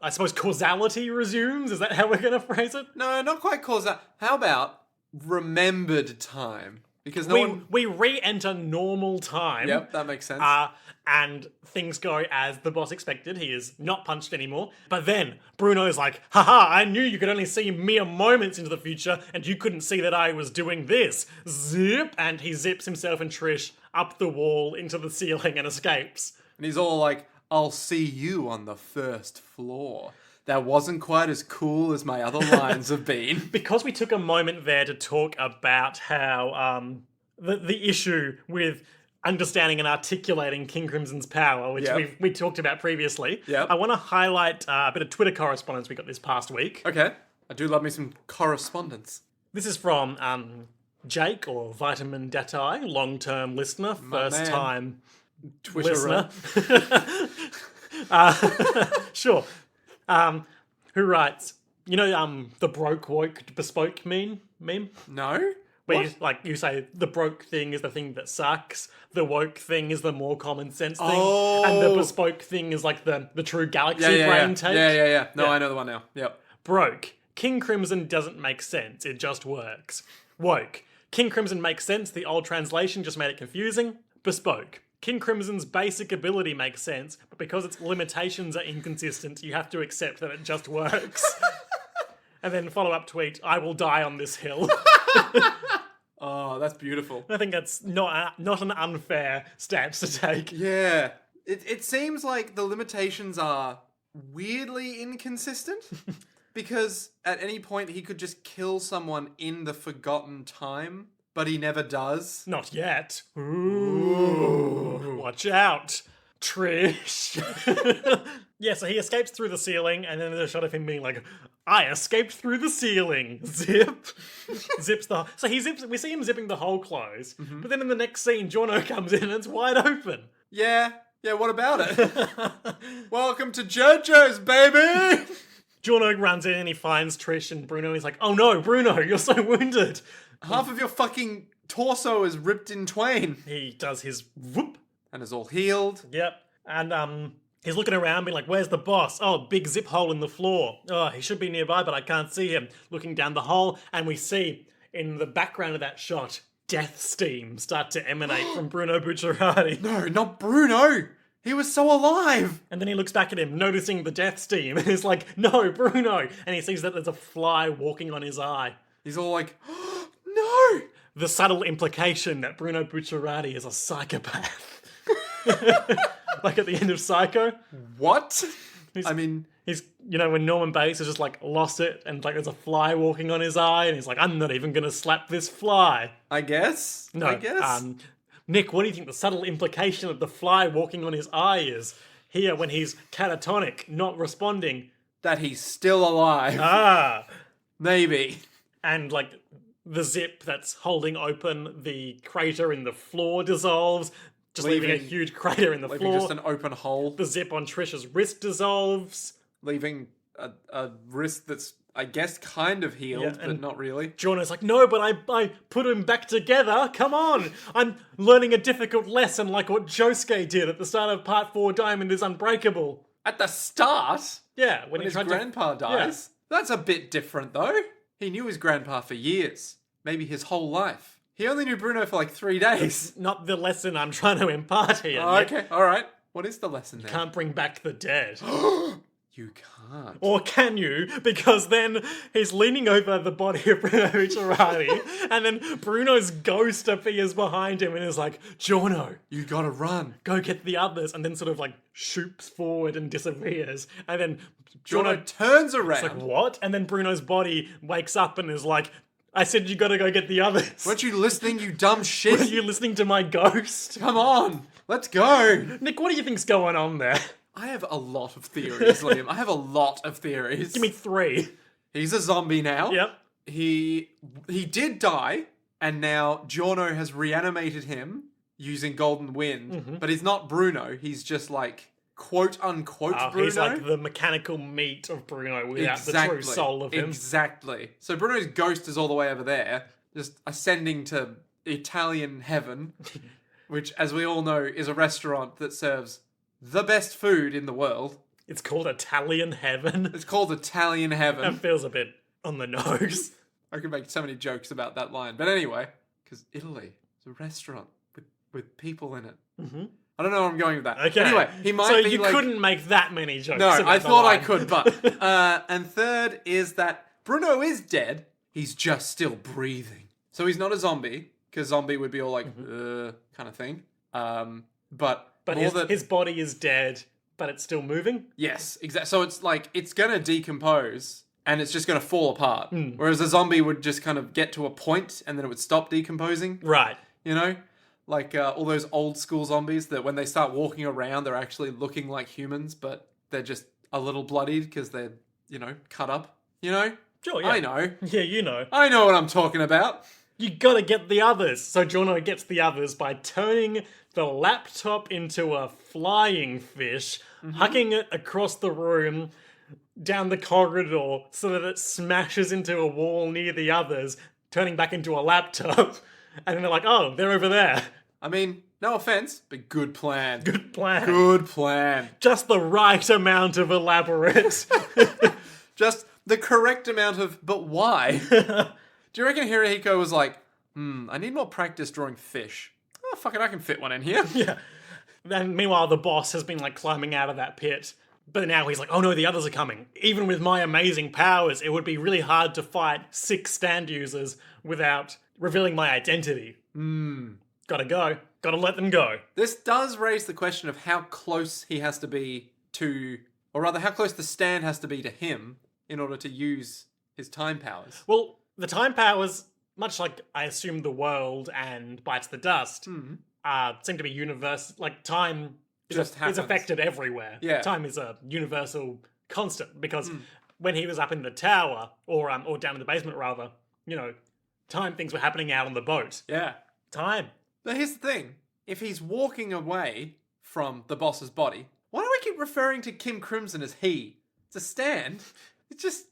Speaker 1: I suppose causality resumes? Is that how we're going to phrase it?
Speaker 2: No, not quite causal. How about remembered time? Because
Speaker 1: we re-enter normal time.
Speaker 2: Yep, that makes sense.
Speaker 1: And things go as the boss expected. He is not punched anymore. But then Bruno's like, haha, I knew you could only see mere moments into the future and you couldn't see that I was doing this. Zip! And he zips himself and Trish up the wall into the ceiling and escapes.
Speaker 2: And he's all like, I'll see you on the first floor. That wasn't quite as cool as my other lines have been.
Speaker 1: Because we took a moment there to talk about how the issue with understanding and articulating King Crimson's power, which we talked about previously, I want to highlight a bit of Twitter correspondence we got this past week.
Speaker 2: Okay. I do love me some correspondence.
Speaker 1: This is from Jake, or Vitamin Datai, long-term listener, first-time
Speaker 2: Twitterer.
Speaker 1: Listener. Sure. Who writes, the broke woke bespoke meme?
Speaker 2: No?
Speaker 1: Where you say the broke thing is the thing that sucks, the woke thing is the more common sense thing, and the bespoke thing is like the true galaxy brain take.
Speaker 2: Yeah. No, I know the one now. Yep.
Speaker 1: Broke. King Crimson doesn't make sense, it just works. Woke. King Crimson makes sense, the old translation just made it confusing. Bespoke. King Crimson's basic ability makes sense, but because its limitations are inconsistent, you have to accept that it just works. And then follow-up tweet, I will die on this hill.
Speaker 2: Oh, that's beautiful.
Speaker 1: I think that's not an unfair stance to take.
Speaker 2: Yeah. It seems like the limitations are weirdly inconsistent. Because at any point he could just kill someone in the forgotten time, but he never does.
Speaker 1: Not yet. Ooh. Watch out, Trish. Yeah, so he escapes through the ceiling, and then there's a shot of him being like, I escaped through the ceiling. Zip. Zips the... So we see him zipping the hole closed, but then in the next scene, Jono comes in and it's wide open.
Speaker 2: Yeah, what about it? Welcome to Jojo's, baby!
Speaker 1: Jono runs in and he finds Trish and Bruno. He's like, oh no, Bruno, you're so wounded.
Speaker 2: Half of your fucking torso is ripped in twain.
Speaker 1: He does his whoop.
Speaker 2: And is all healed.
Speaker 1: Yep. And he's looking around being like, where's the boss? Oh, big zip hole in the floor. Oh, he should be nearby, but I can't see him. Looking down the hole, and we see in the background of that shot, death steam start to emanate from Bruno Bucciarati.
Speaker 2: No, not Bruno. He was so alive!
Speaker 1: And then he looks back at him, noticing the death steam, and he's like, no, Bruno! And he sees that there's a fly walking on his eye.
Speaker 2: He's all like, oh, no!
Speaker 1: The subtle implication that Bruno Bucciarati is a psychopath. Like at the end of Psycho.
Speaker 2: What?
Speaker 1: He's, when Norman Bates has just like lost it and like there's a fly walking on his eye and he's like, I'm not even gonna slap this fly.
Speaker 2: I guess.
Speaker 1: Nick, what do you think the subtle implication of the fly walking on his eye is? Here, when he's catatonic, not responding.
Speaker 2: That he's still alive.
Speaker 1: Ah.
Speaker 2: Maybe.
Speaker 1: And like the zip that's holding open the crater in the floor dissolves, just leaving a huge crater in the floor.
Speaker 2: Just an open hole.
Speaker 1: The zip on Trish's wrist dissolves.
Speaker 2: Leaving a wrist that's, I guess, kind of healed, but not really.
Speaker 1: Giorno's like, no, but I put him back together. Come on. I'm learning a difficult lesson like what Josuke did at the start of Part 4, Diamond is Unbreakable.
Speaker 2: At the start?
Speaker 1: Yeah.
Speaker 2: When his grandpa dies? Yeah. That's a bit different, though. He knew his grandpa for years. Maybe his whole life. He only knew Bruno for like 3 days.
Speaker 1: Not the lesson I'm trying to impart here.
Speaker 2: Oh, okay, alright. What is the lesson then?
Speaker 1: You can't bring back the dead.
Speaker 2: You can't.
Speaker 1: Or can you? Because then he's leaning over the body of Bruno Bucciarati, and then Bruno's ghost appears behind him and is like, Giorno,
Speaker 2: you gotta run.
Speaker 1: Go get the others. And then sort of like shoots forward and disappears. And then
Speaker 2: Giorno turns around.
Speaker 1: It's like, what? And then Bruno's body wakes up and is like, I said you gotta go get the others.
Speaker 2: Weren't you listening, you dumb shit?
Speaker 1: Were you listening to my ghost?
Speaker 2: Come on, let's go.
Speaker 1: Nick, what do you think's going on there?
Speaker 2: I have a lot of theories, Liam. I have a lot of theories.
Speaker 1: Give me 3.
Speaker 2: He's a zombie now.
Speaker 1: Yep.
Speaker 2: He did die, and now Giorno has reanimated him using Golden Wind, but he's not Bruno. He's just like, quote-unquote Bruno.
Speaker 1: He's like the mechanical meat of Bruno without the true soul of him.
Speaker 2: Exactly. So Bruno's ghost is all the way over there, just ascending to Italian heaven, which, as we all know, is a restaurant that serves the best food in the world.
Speaker 1: It's called Italian heaven.
Speaker 2: It's called Italian heaven.
Speaker 1: That feels a bit on the nose.
Speaker 2: I could make so many jokes about that line. But anyway, because Italy is a restaurant with people in it. Mm-hmm. I don't know where I'm going with that.
Speaker 1: Okay.
Speaker 2: Anyway, he might
Speaker 1: so
Speaker 2: be
Speaker 1: you
Speaker 2: like...
Speaker 1: couldn't make that many jokes.
Speaker 2: No, I thought I could, but... and third is that Bruno is dead. He's just still breathing. So he's not a zombie, because zombie would be all like, kind of thing. But
Speaker 1: his body is dead, but it's still moving?
Speaker 2: Yes, exactly. So it's like, it's going to decompose, and it's just going to fall apart. Whereas a zombie would just kind of get to a point, and then it would stop decomposing.
Speaker 1: Right.
Speaker 2: You know? Like all those old school zombies that when they start walking around, they're actually looking like humans, but they're just a little bloodied because they're, cut up. You know?
Speaker 1: Sure, yeah.
Speaker 2: I know.
Speaker 1: Yeah, you know.
Speaker 2: I know what I'm talking about.
Speaker 1: You gotta get the others. So Giorno gets the others by turning the laptop into a flying fish, hucking it across the room, down the corridor, so that it smashes into a wall near the others, turning back into a laptop. And then they're like, oh, they're over there.
Speaker 2: I mean, no offense, but good plan.
Speaker 1: Good plan.
Speaker 2: Good plan.
Speaker 1: Just the right amount of elaborate.
Speaker 2: Just the correct amount of, but why? Do you reckon Hirohiko was like, I need more practice drawing fish. Oh, fuck it, I can fit one in here.
Speaker 1: Yeah. Then meanwhile, the boss has been like climbing out of that pit. But now he's like, oh no, the others are coming. Even with my amazing powers, it would be really hard to fight 6 stand users without revealing my identity. Gotta go. Gotta let them go.
Speaker 2: This does raise the question of how close he has to be to, or rather how close the stand has to be to him in order to use his time powers.
Speaker 1: Well, the time powers, much like I assume the world and Bites the Dust, seem to be universal. Like time is affected everywhere.
Speaker 2: Yeah.
Speaker 1: Time is a universal constant because when he was up in the tower, or down in the basement rather, time things were happening out on the boat.
Speaker 2: Yeah.
Speaker 1: Time.
Speaker 2: But here's the thing. If he's walking away from the boss's body, why do I keep referring to Kim Crimson as he? It's a stand. It's just...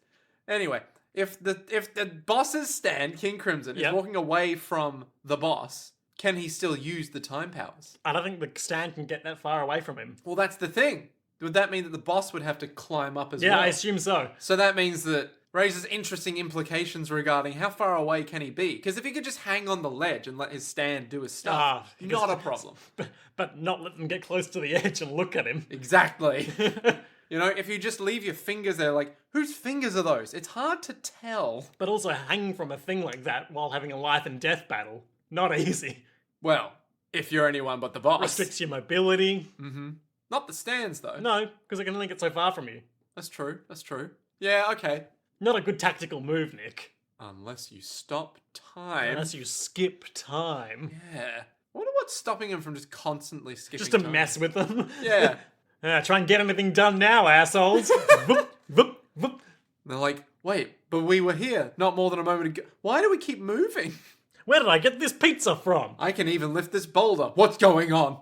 Speaker 2: Anyway, if the boss's stand, King Crimson, is walking away from the boss, can he still use the time powers?
Speaker 1: I don't think the stand can get that far away from him.
Speaker 2: Well, that's the thing. would that mean that the boss would have to climb up as well?
Speaker 1: Yeah, I assume so.
Speaker 2: So that means that raises interesting implications regarding how far away can he be? Because if he could just hang on the ledge and let his stand do his stuff, not a problem.
Speaker 1: But not let them get close to the edge and look at him.
Speaker 2: Exactly. You know, if you just leave your fingers there, like, whose fingers are those? It's hard to tell.
Speaker 1: But also hanging from a thing like that while having a life and death battle, not easy.
Speaker 2: Well, if you're anyone but the boss.
Speaker 1: Restricts your mobility.
Speaker 2: Not the stands, though.
Speaker 1: No, because it can only get so far from you.
Speaker 2: That's true. That's true. Yeah, okay.
Speaker 1: Not a good tactical move, Nick.
Speaker 2: Unless you stop time.
Speaker 1: Unless you skip time.
Speaker 2: Yeah. I wonder what's stopping him from just constantly skipping
Speaker 1: Just to
Speaker 2: time.
Speaker 1: mess with them.
Speaker 2: Yeah.
Speaker 1: Try and get anything done now, assholes. Voop, voop, voop.
Speaker 2: They're like, wait, but we were here not more than a moment ago. Why do we keep moving?
Speaker 1: Where did I get this pizza from?
Speaker 2: I can even lift this boulder. What's going on?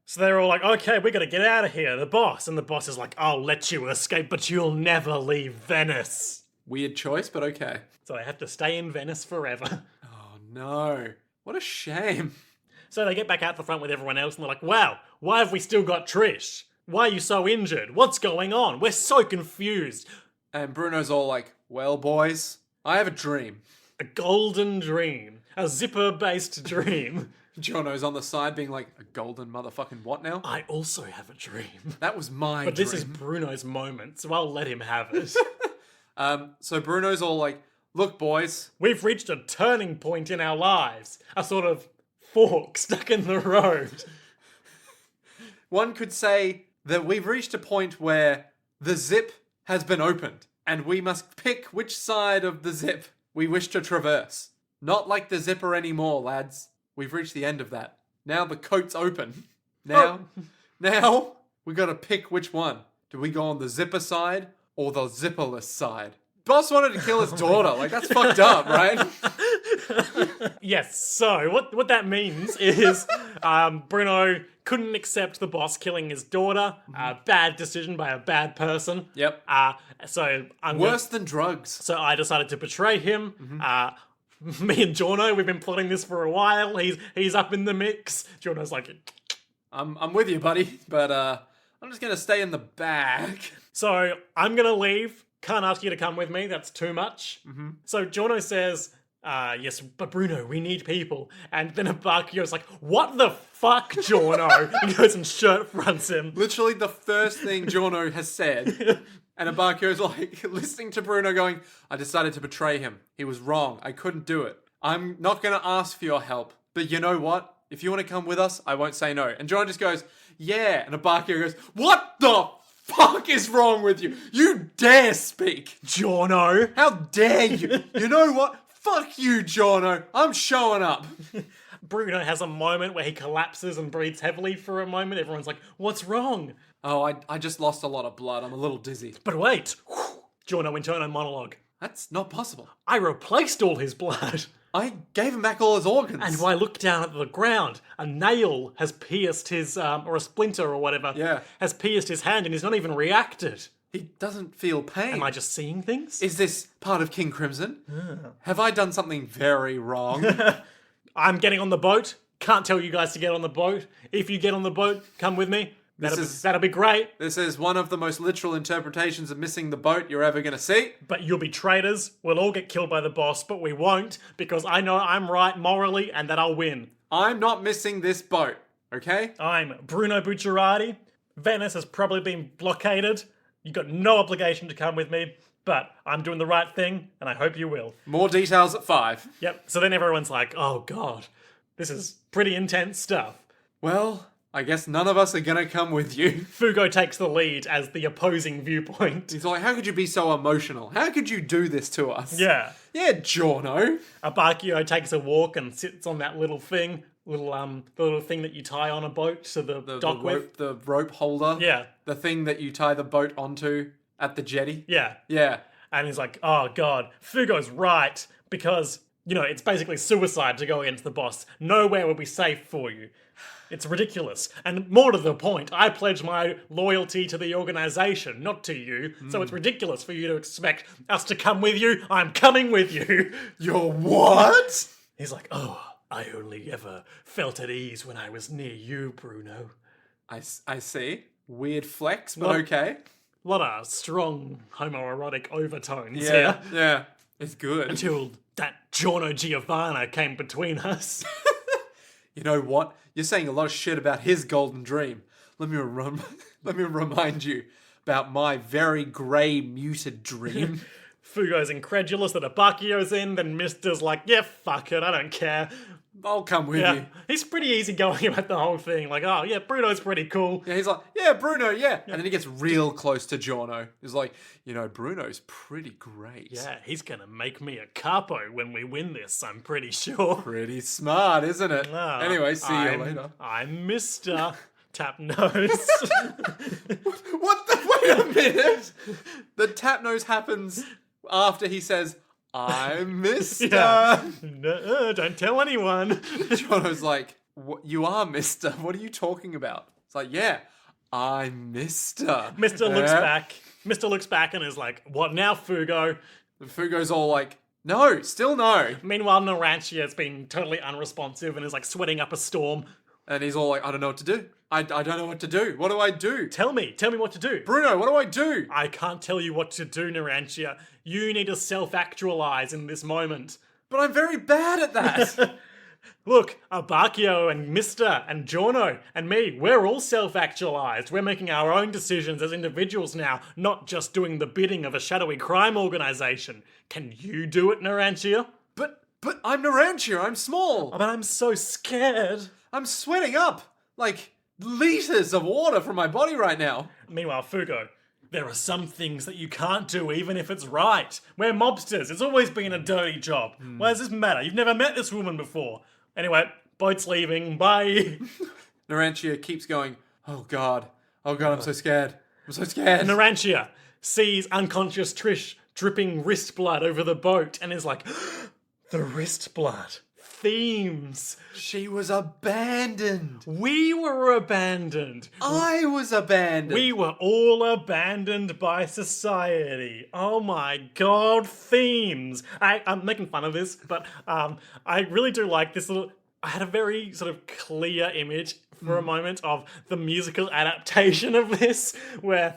Speaker 1: So they're all like, okay, we gotta get out of here, the boss. And the boss is like, I'll let you escape, but you'll never leave Venice.
Speaker 2: Weird choice, but okay.
Speaker 1: So they have to stay in Venice forever.
Speaker 2: Oh no. What a shame.
Speaker 1: So they get back out the front with everyone else and they're like, wow, why have we still got Trish? Why are you so injured? What's going on? We're so confused.
Speaker 2: And Bruno's all like, well, boys, I have a dream.
Speaker 1: A golden dream. A zipper-based dream.
Speaker 2: Jono's on the side being like, a golden motherfucking what now?
Speaker 1: I also have a dream.
Speaker 2: That was my
Speaker 1: But
Speaker 2: dream.
Speaker 1: this is Bruno's moment, so I'll let him have it.
Speaker 2: So Bruno's all like, look, boys.
Speaker 1: We've reached a turning point in our lives. A sort of fork stuck in the road.
Speaker 2: One could say that we've reached a point where the zip has been opened, and we must pick which side of the zip we wish to traverse. Not like the zipper anymore, lads. We've reached the end of that. Now the coat's open. Now we gotta pick which one. Do we go on the zipper side or the zipperless side? Boss wanted to kill his daughter. Like, that's fucked up, right?
Speaker 1: Yes, so what that means is Bruno couldn't accept the boss killing his daughter. Bad decision by a bad person.
Speaker 2: Yep.
Speaker 1: So
Speaker 2: Worse than drugs.
Speaker 1: So I decided to betray him. Me and Jono, we've been plotting this for a while. He's up in the mix. Jono's like,
Speaker 2: I'm with you, buddy, but I'm just gonna stay in the back.
Speaker 1: so I'm gonna leave. Can't ask you to come with me. That's too much. So Jono says, yes, but Bruno, we need people. And then Abakio's like, what the fuck, Jono? He goes and shirt fronts him.
Speaker 2: Literally the first thing Jono has said. And Abakio's like listening to Bruno going, I decided to betray him. He was wrong. I couldn't do it. I'm not going to ask for your help. But you know what? If you want to come with us, I won't say no. And Jono just goes, yeah. And Abakio goes, what the fuck is wrong with you? You dare speak.
Speaker 1: Jono.
Speaker 2: How dare you? You know what? Fuck you, Jono. I'm showing up.
Speaker 1: Bruno has a moment where he collapses and breathes heavily for a moment. Everyone's like, what's wrong?
Speaker 2: Oh, I just lost a lot of blood. I'm a little dizzy.
Speaker 1: But wait. Jono internal monologue.
Speaker 2: That's not possible.
Speaker 1: I replaced all his blood.
Speaker 2: I gave him back all his organs.
Speaker 1: And when I look down at the ground, a nail has pierced his, or a splinter or whatever, has pierced his hand and he's not even reacted.
Speaker 2: He doesn't feel pain.
Speaker 1: Am I just seeing things?
Speaker 2: Is this part of King Crimson? Have I done something very wrong?
Speaker 1: I'm getting on the boat. Can't tell you guys to get on the boat. If you get on the boat, come with me. That'll be great.
Speaker 2: This is one of the most literal interpretations of missing the boat you're ever going to see.
Speaker 1: But you'll be traitors. We'll all get killed by the boss, but we won't, because I know I'm right morally and that I'll win.
Speaker 2: I'm not missing this boat, okay?
Speaker 1: I'm Bruno Bucciarati. Venice has probably been blockaded. You've got no obligation to come with me, but I'm doing the right thing, and I hope you will.
Speaker 2: More details at 5.
Speaker 1: Yep, so then everyone's like, oh god, this is pretty intense stuff.
Speaker 2: Well, I guess none of us are gonna come with you.
Speaker 1: Fugo takes the lead as the opposing viewpoint.
Speaker 2: He's like, how could you be so emotional? How could you do this to us?
Speaker 1: Yeah.
Speaker 2: Yeah, Jono.
Speaker 1: Abakio takes a walk and sits on that little thing, the little thing that you tie on a boat to the dock with.
Speaker 2: The rope holder.
Speaker 1: Yeah.
Speaker 2: The thing that you tie the boat onto at the jetty.
Speaker 1: Yeah.
Speaker 2: Yeah.
Speaker 1: And he's like, oh god, Fugo's right, because, you know, it's basically suicide to go against the boss. Nowhere will be safe for you. It's ridiculous. And more to the point, I pledge my loyalty to the organization, not to you. So it's ridiculous for you to expect us to come with you. I'm coming with you.
Speaker 2: You're what?
Speaker 1: He's like, oh, I only ever felt at ease when I was near you, Bruno.
Speaker 2: I see. weird flex, but
Speaker 1: Well-
Speaker 2: okay.
Speaker 1: A lot of strong homoerotic overtones
Speaker 2: Yeah,
Speaker 1: here.
Speaker 2: yeah. It's good.
Speaker 1: Until that Giorno Giovanna came between us.
Speaker 2: You know what? You're saying a lot of shit about his golden dream. Let me remind you about my very grey, muted dream.
Speaker 1: Fugo's incredulous that Abakio's in, then Mister's like, yeah, fuck it, I don't care.
Speaker 2: I'll come with
Speaker 1: Yeah,
Speaker 2: you.
Speaker 1: he's pretty easygoing about the whole thing. Like, oh, yeah, Bruno's pretty cool.
Speaker 2: Yeah, he's like, yeah, Bruno, yeah. And then he gets real close to Giorno. He's like, you know, Bruno's pretty great.
Speaker 1: Yeah, he's gonna make me a capo when we win this, I'm pretty sure.
Speaker 2: Pretty smart, isn't it?
Speaker 1: Ah,
Speaker 2: Anyway, see you later.
Speaker 1: I'm Mr. Tap Nose.
Speaker 2: What the? Wait a minute. The tap nose happens after he says, I'm Mister.
Speaker 1: Yeah. No, don't tell anyone.
Speaker 2: Giorno's like, you are Mister. What are you talking about? It's like, yeah, I'm Mister.
Speaker 1: Mr. looks back and is like, what now, Fugo?
Speaker 2: And Fugo's all like, no, still no.
Speaker 1: Meanwhile, Narantia has been totally unresponsive and is like sweating up a storm.
Speaker 2: And he's all like, I don't know what to do. I don't know what to do. What do I do?
Speaker 1: Tell me what to do.
Speaker 2: Bruno, what do I do?
Speaker 1: I can't tell you what to do, Narantia. You need to self-actualize in this moment.
Speaker 2: But I'm very bad at that.
Speaker 1: Look, Abakio and Mister and Giorno and me, we're all self-actualized. We're making our own decisions as individuals now, not just doing the bidding of a shadowy crime organization. Can you do it, Narantia?
Speaker 2: but I'm Narantia. I'm small.
Speaker 1: But I'm so scared.
Speaker 2: I'm sweating up like liters of water from my body right now.
Speaker 1: Meanwhile, Fugo, there are some things that you can't do even if it's right. We're mobsters. It's always been a dirty job. Why does this matter? You've never met this woman before. Anyway, boat's leaving. Bye.
Speaker 2: Narantia keeps going, oh God, I'm so scared. I'm so scared.
Speaker 1: Narantia sees unconscious Trish dripping wrist blood over the boat and is like, the wrist blood. Themes.
Speaker 2: She was abandoned.
Speaker 1: We were abandoned.
Speaker 2: I was abandoned.
Speaker 1: We were all abandoned by society. Oh my god, themes. I'm making fun of this, but I really do like this little... I had a very sort of clear image for a moment of the musical adaptation of this, where...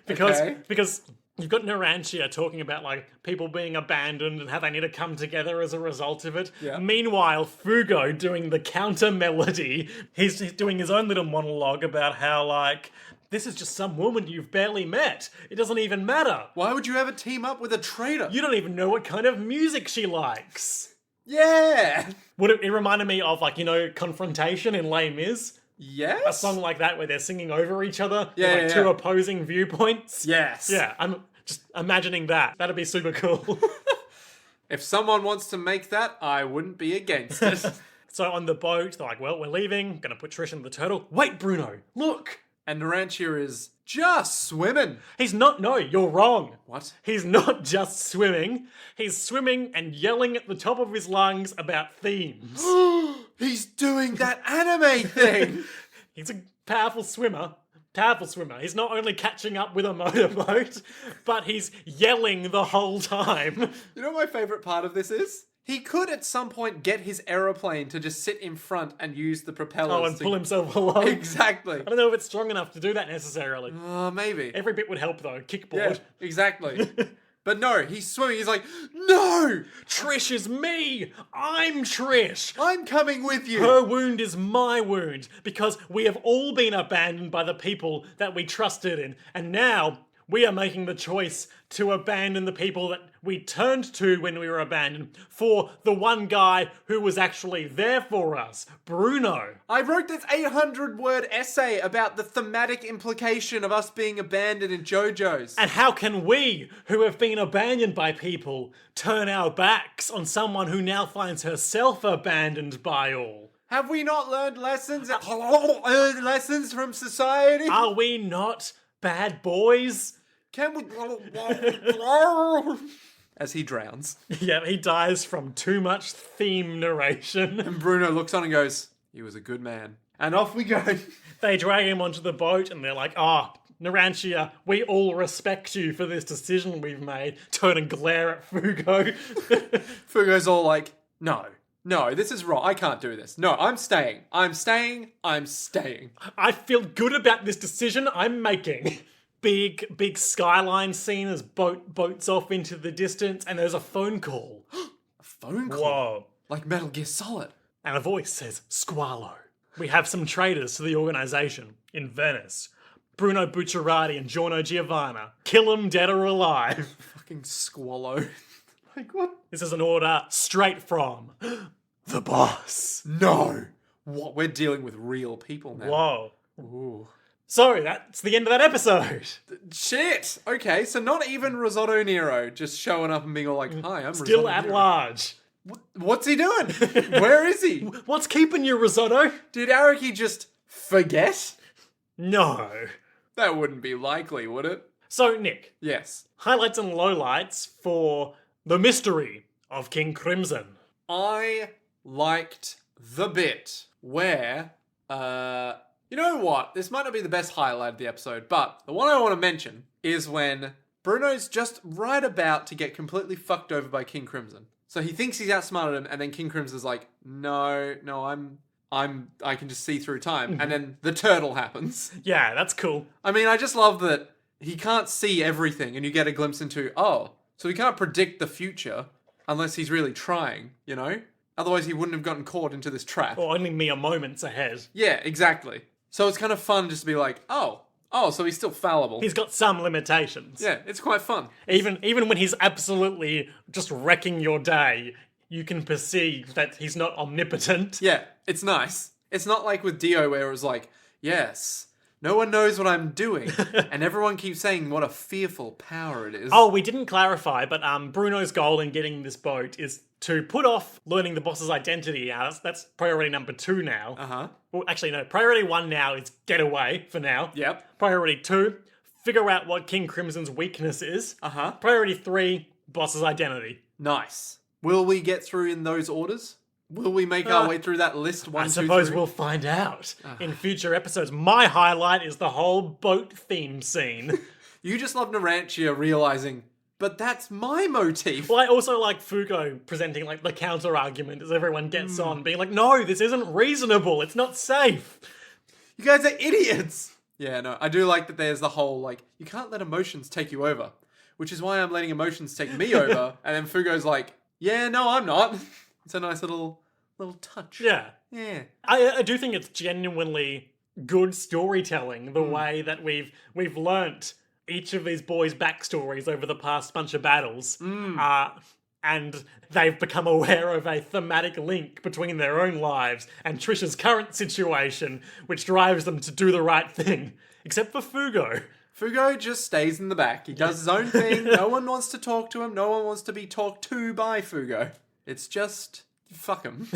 Speaker 1: Because you've got Narantia talking about, like, people being abandoned and how they need to come together as a result of it.
Speaker 2: Yeah.
Speaker 1: Meanwhile, Fugo doing the counter melody, he's doing his own little monologue about how, like, this is just some woman you've barely met. It doesn't even matter.
Speaker 2: Why would you ever team up with a traitor?
Speaker 1: You don't even know what kind of music she likes.
Speaker 2: Yeah.
Speaker 1: It reminded me of, like, you know, Confrontation in Les Mis?
Speaker 2: Yes?
Speaker 1: A song like that where they're singing over each other.
Speaker 2: Yeah,
Speaker 1: with, like,
Speaker 2: yeah.
Speaker 1: two opposing viewpoints.
Speaker 2: Yes.
Speaker 1: Yeah, I'm just imagining that. That'd be super cool.
Speaker 2: If someone wants to make that, I wouldn't be against it.
Speaker 1: So on the boat, they're like, well, we're leaving. Gonna put Trish in the turtle. Wait, Bruno, look!
Speaker 2: And Narantia is just swimming.
Speaker 1: He's not, no, you're wrong.
Speaker 2: What?
Speaker 1: He's not just swimming. He's swimming and yelling at the top of his lungs about themes.
Speaker 2: He's doing that anime thing.
Speaker 1: He's a powerful swimmer. Powerful swimmer. He's not only catching up with a motorboat, but he's yelling the whole time.
Speaker 2: You know what my favorite part of this is? He could at some point get his aeroplane to just sit in front and use the propellers.
Speaker 1: Oh, and pull himself along.
Speaker 2: Exactly.
Speaker 1: I don't know if it's strong enough to do that necessarily.
Speaker 2: Maybe.
Speaker 1: Every bit would help though.
Speaker 2: Yeah,
Speaker 1: Kickboard.
Speaker 2: exactly. But no, he's swimming. He's like, no!
Speaker 1: Trish is me! I'm Trish!
Speaker 2: I'm coming with you.
Speaker 1: Her wound is my wound because we have all been abandoned by the people that we trusted in, and now we are making the choice to abandon the people that we turned to when we were abandoned for the one guy who was actually there for us, Bruno.
Speaker 2: I wrote this 800-word essay about the thematic implication of us being abandoned in JoJo's.
Speaker 1: And how can we, who have been abandoned by people, turn our backs on someone who now finds herself abandoned by all?
Speaker 2: Have we not learned lessons from society?
Speaker 1: Are we not bad boys?
Speaker 2: Can we... As he drowns.
Speaker 1: Yeah, he dies from too much theme narration.
Speaker 2: And Bruno looks on and goes, he was a good man. And off we go.
Speaker 1: They drag him onto the boat and they're like, Narantia, we all respect you for this decision we've made. Turn and glare at Fugo.
Speaker 2: Fugo's all like, no, No, this is wrong. I can't do this. No, I'm staying. I'm staying. I'm staying.
Speaker 1: I feel good about this decision I'm making. Big skyline scene as boats off into the distance, and there's a phone call.
Speaker 2: A phone call?
Speaker 1: Whoa.
Speaker 2: Like Metal Gear Solid.
Speaker 1: And a voice says, Squalo. We have some traitors to the organization in Venice. Bruno Bucciarati and Giorno Giovanna. Kill them dead or alive.
Speaker 2: Fucking Squallow. Like, what?
Speaker 1: This is an order straight from the boss.
Speaker 2: No. What? We're dealing with real people now.
Speaker 1: Whoa.
Speaker 2: Ooh.
Speaker 1: So, that's the end of that episode.
Speaker 2: Shit. Okay, so not even Risotto Nero just showing up and being all like, hi, I'm
Speaker 1: Still
Speaker 2: Risotto
Speaker 1: at
Speaker 2: Nero.
Speaker 1: large.
Speaker 2: What's he doing? Where is he?
Speaker 1: What's keeping you, Risotto?
Speaker 2: Did Araki just forget?
Speaker 1: No.
Speaker 2: That wouldn't be likely, would it?
Speaker 1: So, Nick,
Speaker 2: Yes.
Speaker 1: highlights and lowlights for The Mystery of King Crimson.
Speaker 2: I liked the bit where, you know what? This might not be the best highlight of the episode, but the one I want to mention is when Bruno's just right about to get completely fucked over by King Crimson. So he thinks he's outsmarted him, and then King Crimson's like, no, I can just see through time. And then the turtle happens.
Speaker 1: Yeah, that's cool.
Speaker 2: I mean, I just love that he can't see everything, and you get a glimpse into, oh, so he can't predict the future unless he's really trying, you know? Otherwise he wouldn't have gotten caught into this trap.
Speaker 1: Or only mere moments ahead.
Speaker 2: Yeah, exactly. So it's kind of fun just to be like, oh, so he's still fallible.
Speaker 1: He's got some limitations.
Speaker 2: Yeah, it's quite fun.
Speaker 1: Even when he's absolutely just wrecking your day, you can perceive that he's not omnipotent.
Speaker 2: Yeah, it's nice. It's not like with Dio where it was like, yes, no one knows what I'm doing. And everyone keeps saying what a fearful power it is.
Speaker 1: Oh, we didn't clarify, but Bruno's goal in getting this boat is to put off learning the boss's identity. That's priority number 2 now.
Speaker 2: Uh-huh.
Speaker 1: Well, actually, no. Priority 1 now is get away for now.
Speaker 2: Yep.
Speaker 1: Priority 2, figure out what King Crimson's weakness is.
Speaker 2: Uh-huh.
Speaker 1: Priority 3, boss's identity.
Speaker 2: Nice. Will we get through in those orders? Will we make our way through that list?
Speaker 1: I suppose we'll find out in future episodes. My highlight is the whole boat theme scene.
Speaker 2: You just love Narantia realizing, but that's my motif.
Speaker 1: Well, I also like Fugo presenting like the counter argument as everyone gets on, being like, no, this isn't reasonable. It's not safe.
Speaker 2: You guys are idiots. Yeah, no, I do like that there's the whole, like, you can't let emotions take you over, which is why I'm letting emotions take me over. And then Fugo's like, yeah, no, I'm not. It's a nice little touch.
Speaker 1: Yeah.
Speaker 2: Yeah.
Speaker 1: I do think it's genuinely good storytelling, the way that we've learnt each of these boys' backstories over the past bunch of battles. And they've become aware of a thematic link between their own lives and Trish's current situation, which drives them to do the right thing. Except for Fugo.
Speaker 2: Fugo just stays in the back. He does his own thing. No one wants to talk to him. No one wants to be talked to by Fugo. It's just... fuck him.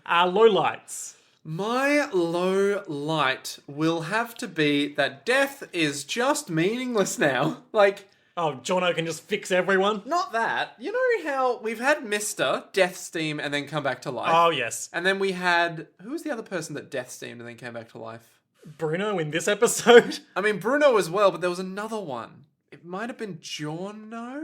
Speaker 1: Lowlights.
Speaker 2: My low light will have to be that death is just meaningless now. Like,
Speaker 1: Oh, Jono can just fix everyone?
Speaker 2: not that. You know how we've had Mr. Death Steam and then come back to life?
Speaker 1: Oh, yes.
Speaker 2: And then we had... who was the other person that Death Steamed and then came back to life?
Speaker 1: Bruno in this episode?
Speaker 2: I mean, Bruno as well, but there was another one. It might have been Giorno?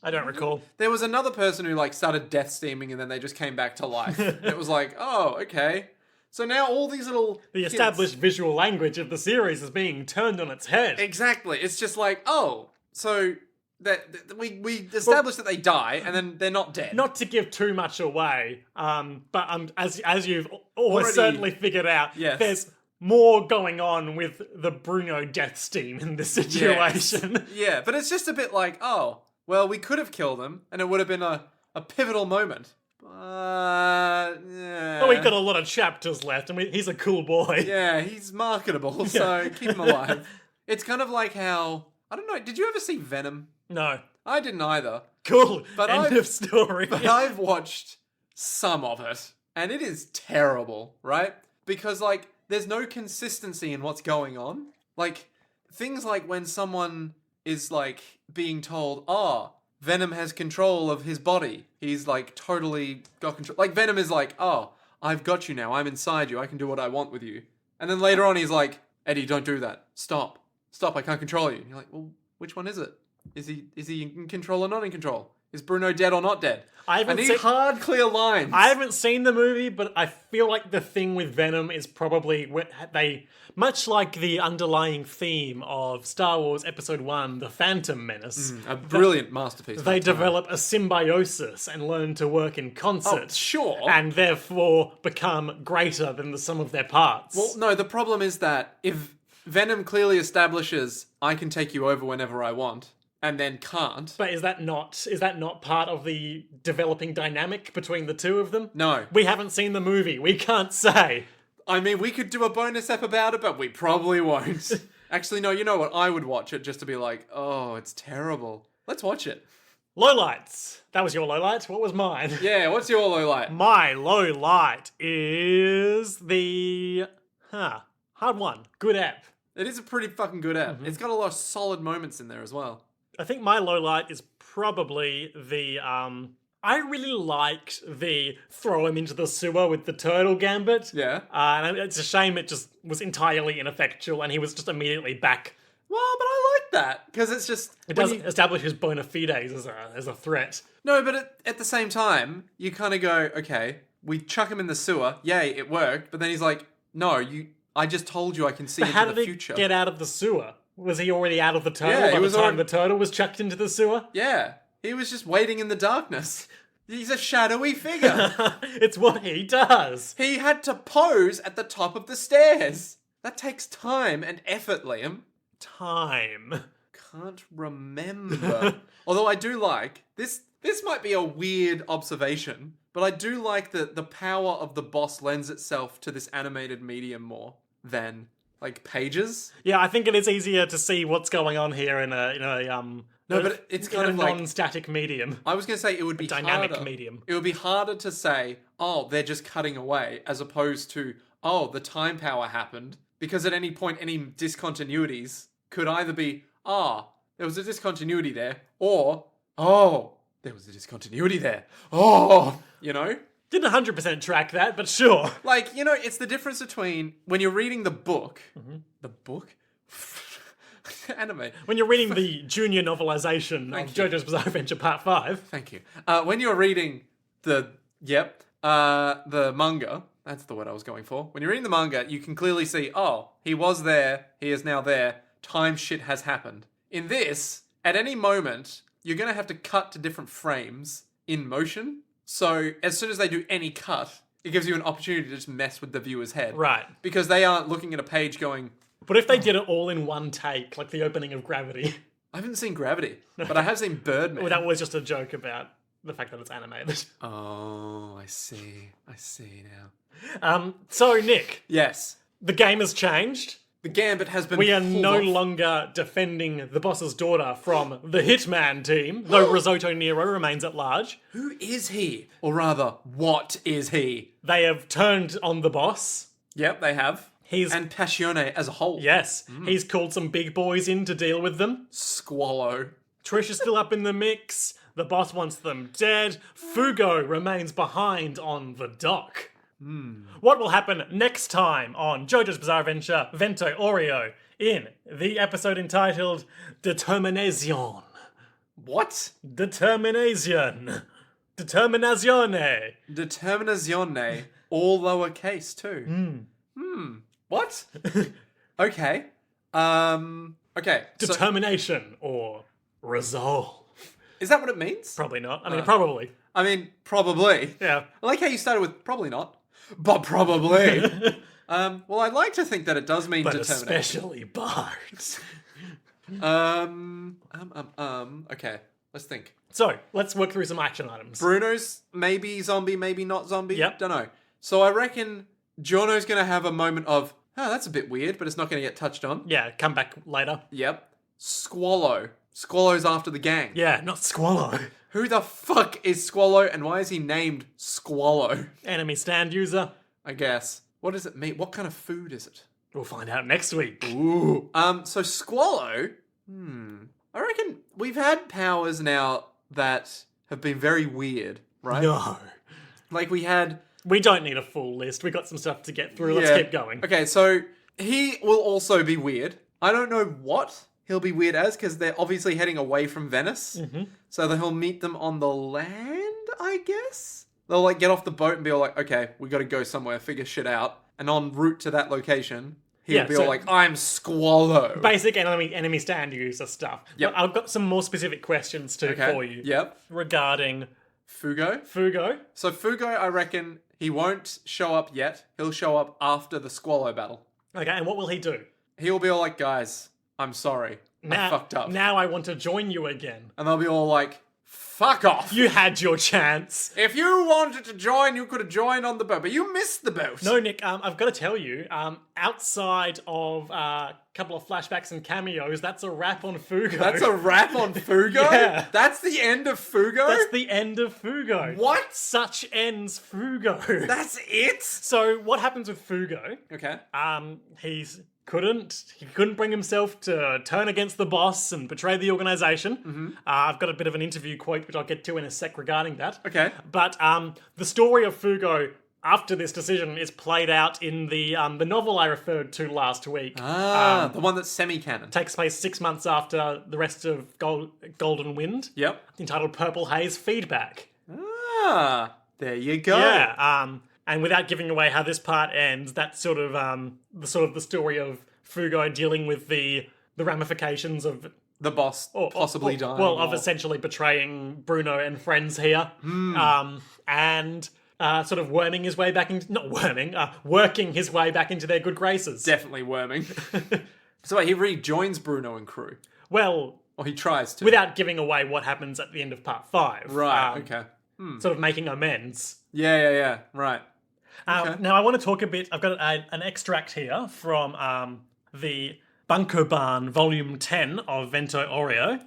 Speaker 1: I don't recall.
Speaker 2: There was another person who, like, started death steaming and then they just came back to life. It was like, oh, okay. So now all these little
Speaker 1: The
Speaker 2: kids-
Speaker 1: established visual language of the series is being turned on its head.
Speaker 2: Exactly. It's just like, oh, so that we established that they die and then they're not dead.
Speaker 1: Not to give too much away, but as you've almost
Speaker 2: Already-
Speaker 1: certainly figured out,
Speaker 2: Yes.
Speaker 1: there's more going on with the Bruno death steam in this situation.
Speaker 2: Yeah, but it's just a bit like, oh, well, we could have killed him and it would have been a pivotal moment. But, yeah.
Speaker 1: But we've got a lot of chapters left, and he's a cool boy.
Speaker 2: Yeah, he's marketable, so keep him alive. It's kind of like how... I don't know, did you ever see Venom?
Speaker 1: No.
Speaker 2: I didn't either.
Speaker 1: Cool.
Speaker 2: But
Speaker 1: End of story.
Speaker 2: But I've watched some of it, and it is terrible, right? Because, like, there's no consistency in what's going on. Like, things like when someone is, like, being told, oh, Venom has control of his body. He's, like, totally got control. Like, Venom is like, oh, I've got you now. I'm inside you. I can do what I want with you. And then later on, he's like, Eddie, don't do that. Stop. Stop. I can't control you. And you're like, well, which one is it? Is he in control or not in control? Is Bruno dead or not dead?
Speaker 1: I
Speaker 2: need hard, clear lines.
Speaker 1: I haven't seen the movie, but I feel like the thing with Venom is probably much like the underlying theme of Star Wars Episode 1, The Phantom Menace.
Speaker 2: A brilliant masterpiece.
Speaker 1: They develop a symbiosis and learn to work in concert.
Speaker 2: Oh, sure.
Speaker 1: And therefore become greater than the sum of their parts.
Speaker 2: Well, no, the problem is that if Venom clearly establishes I can take you over whenever I want, and then can't.
Speaker 1: But is that not part of the developing dynamic between the two of them?
Speaker 2: No.
Speaker 1: We haven't seen the movie. We can't say.
Speaker 2: I mean, we could do a bonus ep about it, but we probably won't. Actually, no, you know what? I would watch it just to be like, oh, it's terrible. Let's watch it.
Speaker 1: Lowlights. That was your lowlight. What was mine?
Speaker 2: Yeah, what's your low light?
Speaker 1: My low light is the... hard one. Good app.
Speaker 2: It is a pretty fucking good app. It's got a lot of solid moments in there as well.
Speaker 1: I think my low light is probably the... I really liked the throw him into the sewer with the turtle gambit.
Speaker 2: Yeah.
Speaker 1: And it's a shame it just was entirely ineffectual and he was just immediately back.
Speaker 2: Well, but I like that, because it's just...
Speaker 1: It doesn't establish his bona fides as a threat.
Speaker 2: No, but at the same time, you kind of go, okay, we chuck him in the sewer, yay, it worked, but then he's like, no, I just told you I can see
Speaker 1: But
Speaker 2: into
Speaker 1: how
Speaker 2: the
Speaker 1: did
Speaker 2: future.
Speaker 1: he get out of the sewer? Was he already out of the turtle
Speaker 2: Yeah,
Speaker 1: by
Speaker 2: he was
Speaker 1: the time
Speaker 2: already-
Speaker 1: the turtle was chucked into the sewer?
Speaker 2: Yeah, he was just waiting in the darkness. He's a shadowy figure.
Speaker 1: It's what he does.
Speaker 2: He had to pose at the top of the stairs. That takes time and effort, Liam.
Speaker 1: Time.
Speaker 2: Can't remember. Although I do like this might be a weird observation, but I do like that the power of the boss lends itself to this animated medium more than like pages.
Speaker 1: Yeah, I think it is easier to see what's going on here in a
Speaker 2: No, but it's kind
Speaker 1: in
Speaker 2: of
Speaker 1: a
Speaker 2: like
Speaker 1: non-static medium.
Speaker 2: I was going to say it would be
Speaker 1: Dynamic
Speaker 2: harder.
Speaker 1: medium.
Speaker 2: It would be harder to say, oh, they're just cutting away, as opposed to, oh, the time power happened, because at any point, any discontinuities could either be, there was a discontinuity there, or, there was a discontinuity there. Oh, you know?
Speaker 1: Didn't 100% track that, but sure.
Speaker 2: Like, you know, it's the difference between when you're reading the book, the book? Anime.
Speaker 1: When you're reading the junior novelization of JoJo's Bizarre Adventure Part 5.
Speaker 2: Thank you. When you're reading the manga, that's the word I was going for. When you're reading the manga, you can clearly see, he was there, he is now there, time shit has happened. In this, at any moment, you're going to have to cut to different frames in motion. So as soon as they do any cut, it gives you an opportunity to just mess with the viewer's head.
Speaker 1: Right.
Speaker 2: Because they aren't looking at a page going,
Speaker 1: But if they did it all in one take, like the opening of Gravity.
Speaker 2: I haven't seen Gravity, but I have seen Birdman.
Speaker 1: Well, that was just a joke about the fact that it's animated.
Speaker 2: Oh, I see now.
Speaker 1: So, Nick,
Speaker 2: Yes.
Speaker 1: the game has changed.
Speaker 2: The gambit has been
Speaker 1: We are
Speaker 2: pulled
Speaker 1: no
Speaker 2: off.
Speaker 1: longer defending the boss's daughter from the Hitman team, though Risotto Nero remains at large.
Speaker 2: Who is he? Or rather, what is he?
Speaker 1: They have turned on the boss.
Speaker 2: Yep, they have.
Speaker 1: He's...
Speaker 2: And Passione as a whole.
Speaker 1: Yes, he's called some big boys in to deal with them.
Speaker 2: Squallow.
Speaker 1: Trish is still up in the mix. The boss wants them dead. Fugo remains behind on the dock. What will happen next time on JoJo's Bizarre Adventure Vento Oreo in the episode entitled Determination?
Speaker 2: What?
Speaker 1: Determination. Determinazione.
Speaker 2: Determinazione. All lowercase too. What? Okay. Okay. So,
Speaker 1: Determination or resolve.
Speaker 2: is that what it means?
Speaker 1: Probably not. I mean, probably.
Speaker 2: I mean, probably.
Speaker 1: Yeah.
Speaker 2: I like how you started with probably not, but probably. Well, I'd like to think that it does mean
Speaker 1: But
Speaker 2: determination.
Speaker 1: especially bards.
Speaker 2: Okay, let's think.
Speaker 1: So, let's work through some action items.
Speaker 2: Bruno's maybe zombie, maybe not zombie.
Speaker 1: Yep.
Speaker 2: Don't know. So I reckon Jono's going to have a moment of, that's a bit weird, but it's not going to get touched on.
Speaker 1: Yeah, come back later.
Speaker 2: Yep. Squallow. Squallow's after the gang.
Speaker 1: Yeah, not Squallow.
Speaker 2: Who the fuck is Squallow, and why is he named Squallow?
Speaker 1: Enemy stand user.
Speaker 2: I guess. What does it mean? What kind of food is it?
Speaker 1: We'll find out next week.
Speaker 2: Ooh. So Squallow, I reckon we've had powers now that have been very weird, right?
Speaker 1: No.
Speaker 2: Like we had...
Speaker 1: We don't need a full list. We got some stuff to get through. Let's
Speaker 2: Yeah.
Speaker 1: keep going.
Speaker 2: Okay, so he will also be weird. I don't know what he'll be weird as, because they're obviously heading away from Venice. Mm-hmm. So that he'll meet them on the land, I guess? They'll like get off the boat and be all like, okay, we got to go somewhere, figure shit out. And en route to that location, he'll be all like, I'm Squallow.
Speaker 1: Basic enemy stand user stuff.
Speaker 2: Yep.
Speaker 1: But I've got some more specific questions too for you.
Speaker 2: Yep.
Speaker 1: Regarding
Speaker 2: Fugo. So Fugo, I reckon he won't show up yet. He'll show up after the Squallow battle.
Speaker 1: Okay, and what will he do?
Speaker 2: He'll be all like, guys, I'm sorry. I fucked up.
Speaker 1: Now I want to join you again.
Speaker 2: And they'll be all like, fuck off.
Speaker 1: You had your chance.
Speaker 2: If you wanted to join, you could have joined on the boat, but you missed the boat.
Speaker 1: No, Nick, I've got to tell you, outside of a couple of flashbacks and cameos, that's a wrap on Fugo.
Speaker 2: That's a wrap on Fugo?
Speaker 1: Yeah.
Speaker 2: That's the end of Fugo?
Speaker 1: That's the end of Fugo.
Speaker 2: What?
Speaker 1: Such ends Fugo.
Speaker 2: That's it?
Speaker 1: So what happens with Fugo?
Speaker 2: Okay.
Speaker 1: He couldn't bring himself to turn against the boss and betray the organization. Mm-hmm. I've got a bit of an interview quote which I'll get to in a sec regarding that.
Speaker 2: Okay.
Speaker 1: But the story of Fugo after this decision is played out in the novel I referred to last week.
Speaker 2: The one that's semi-canon.
Speaker 1: Takes place 6 months after the rest of Golden Wind.
Speaker 2: Yep.
Speaker 1: Entitled Purple Haze Feedback.
Speaker 2: There you go.
Speaker 1: Yeah. And without giving away how this part ends, that's sort of the story of Fugo dealing with the ramifications of
Speaker 2: the boss possibly dying.
Speaker 1: Well, of essentially betraying Bruno and friends here. And sort of working his way back into their good graces.
Speaker 2: Definitely worming. So he rejoins Bruno and crew.
Speaker 1: Well,
Speaker 2: or he tries to.
Speaker 1: Without giving away what happens at the end of part 5.
Speaker 2: Right, okay.
Speaker 1: Sort of making amends.
Speaker 2: Yeah. Right. Okay.
Speaker 1: Now, I want to talk a bit. I've got an extract here from the Bunkoban Volume 10 of Vento Oreo.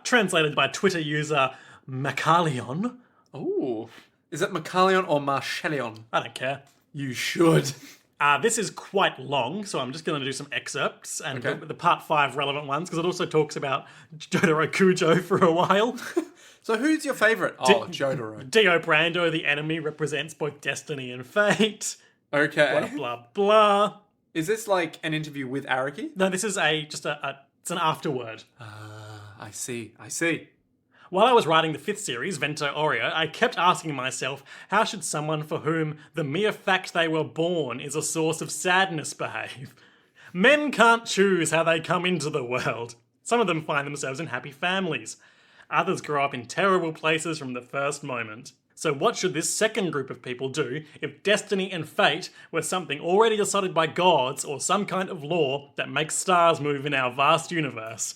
Speaker 1: Translated by Twitter user Macalion.
Speaker 2: Ooh. Is it Macalion or Marcellion?
Speaker 1: I don't care.
Speaker 2: You should.
Speaker 1: This is quite long, so I'm just going to do some excerpts and the part 5 relevant ones, because it also talks about Jotaro Kujo for a while.
Speaker 2: So who's your favourite? Jotaro.
Speaker 1: Dio Brando, the enemy, represents both destiny and fate.
Speaker 2: Okay.
Speaker 1: Blah, blah.
Speaker 2: Is this like an interview with Araki?
Speaker 1: No, this is it's an afterword.
Speaker 2: I see.
Speaker 1: While I was writing the 5th series, Vento Oreo, I kept asking myself, how should someone for whom the mere fact they were born is a source of sadness behave? Men can't choose how they come into the world. Some of them find themselves in happy families. Others grow up in terrible places from the first moment. So what should this second group of people do if destiny and fate were something already decided by gods or some kind of law that makes stars move in our vast universe?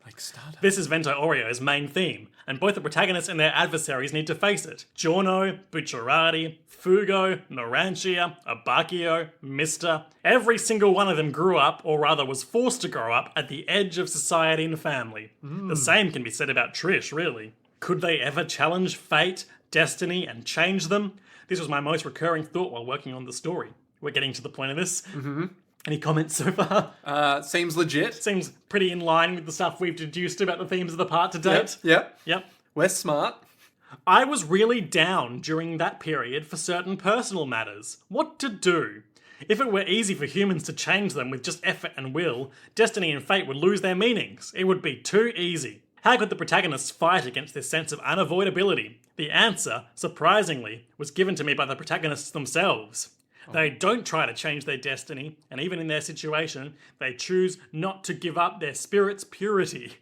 Speaker 2: Like Stardust.
Speaker 1: This is Vento Oreo's main theme, and both the protagonists and their adversaries need to face it. Giorno, Bucciarati, Fugo, Narantia, Abacchio, Mister. Every single one of them grew up, or rather was forced to grow up, at the edge of society and family. The same can be said about Trish, really. Could they ever challenge fate, destiny, and change them? This was my most recurring thought while working on the story. We're getting to the point of this. Mm-hmm. Any comments so far?
Speaker 2: Seems legit.
Speaker 1: Seems pretty in line with the stuff we've deduced about the themes of the part to date.
Speaker 2: Yep. We're smart.
Speaker 1: I was really down during that period for certain personal matters. What to do? If it were easy for humans to change them with just effort and will, destiny and fate would lose their meanings. It would be too easy. How could the protagonists fight against this sense of unavoidability? The answer, surprisingly, was given to me by the protagonists themselves. They don't try to change their destiny, and even in their situation, they choose not to give up their spirit's purity.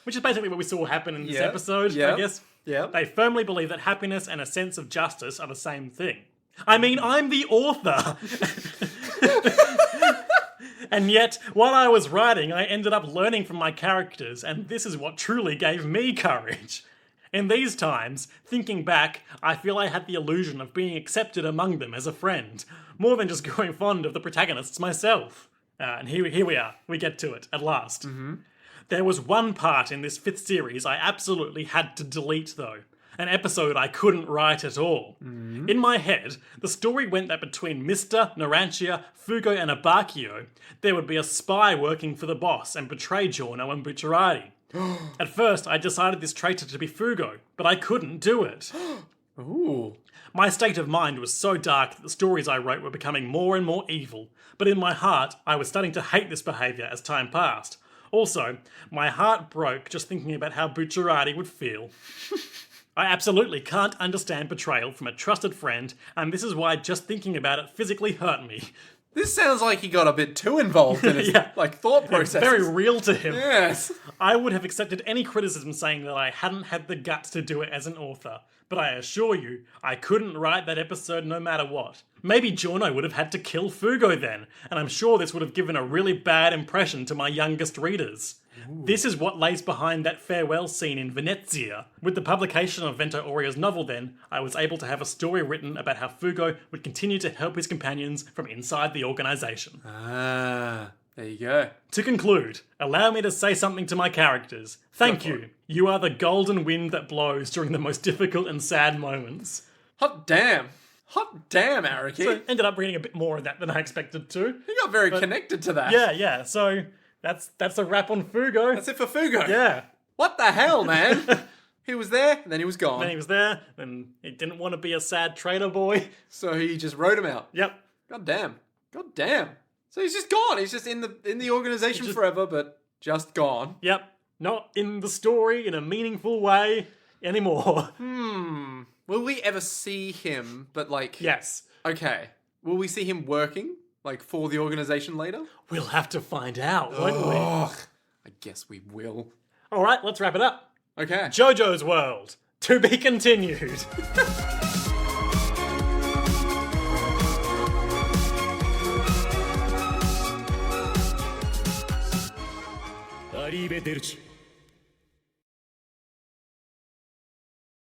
Speaker 1: Which is basically what we saw happen in this episode, I guess.
Speaker 2: Yeah.
Speaker 1: They firmly believe that happiness and a sense of justice are the same thing. I mean, I'm the author! And yet, while I was writing, I ended up learning from my characters, and this is what truly gave me courage. In these times, thinking back, I feel I had the illusion of being accepted among them as a friend, more than just growing fond of the protagonists myself. And here we are. We get to it, at last. Mm-hmm. There was one part in this 5th series I absolutely had to delete, though. An episode I couldn't write at all. Mm-hmm. In my head, the story went that between Mister, Narantia, Fugo and Abacchio, there would be a spy working for the boss and betray Giorno and Bucciarati. At first, I decided this traitor to be Fugo, but I couldn't do it.
Speaker 2: Ooh.
Speaker 1: My state of mind was so dark that the stories I wrote were becoming more and more evil, but in my heart, I was starting to hate this behaviour as time passed. Also, my heart broke just thinking about how Bucciarati would feel. I absolutely can't understand betrayal from a trusted friend, and this is why just thinking about it physically hurt me.
Speaker 2: This sounds like he got a bit too involved in his thought process.
Speaker 1: It's very real to him.
Speaker 2: Yes.
Speaker 1: I would have accepted any criticism saying that I hadn't had the guts to do it as an author, but I assure you, I couldn't write that episode no matter what. Maybe Giorno would have had to kill Fugo then, and I'm sure this would have given a really bad impression to my youngest readers. This is what lays behind that farewell scene in Venezia. With the publication of Vento Aurio's novel then, I was able to have a story written about how Fugo would continue to help his companions from inside the organisation.
Speaker 2: Ah, there you go.
Speaker 1: To conclude, allow me to say something to my characters. Thank you. You are the golden wind that blows during the most difficult and sad moments.
Speaker 2: Hot damn, Araki.
Speaker 1: So ended up reading a bit more of that than I expected to.
Speaker 2: You got very connected to that.
Speaker 1: Yeah. So that's a wrap on Fugo.
Speaker 2: That's it for Fugo.
Speaker 1: Yeah.
Speaker 2: What the hell, man? He was there, and then he was gone.
Speaker 1: Then he was there, and he didn't want to be a sad trader boy.
Speaker 2: So he just wrote him out.
Speaker 1: Yep.
Speaker 2: God damn. So he's just gone. He's just in the organization forever, but just gone.
Speaker 1: Yep. Not in the story in a meaningful way anymore.
Speaker 2: Will we ever see him, but
Speaker 1: Yes.
Speaker 2: Okay. Will we see him working, for the organization later?
Speaker 1: We'll have to find out, won't we?
Speaker 2: I guess we will.
Speaker 1: Alright, let's wrap it up.
Speaker 2: Okay.
Speaker 1: Jojo's World. To be continued.
Speaker 3: Arrivederci.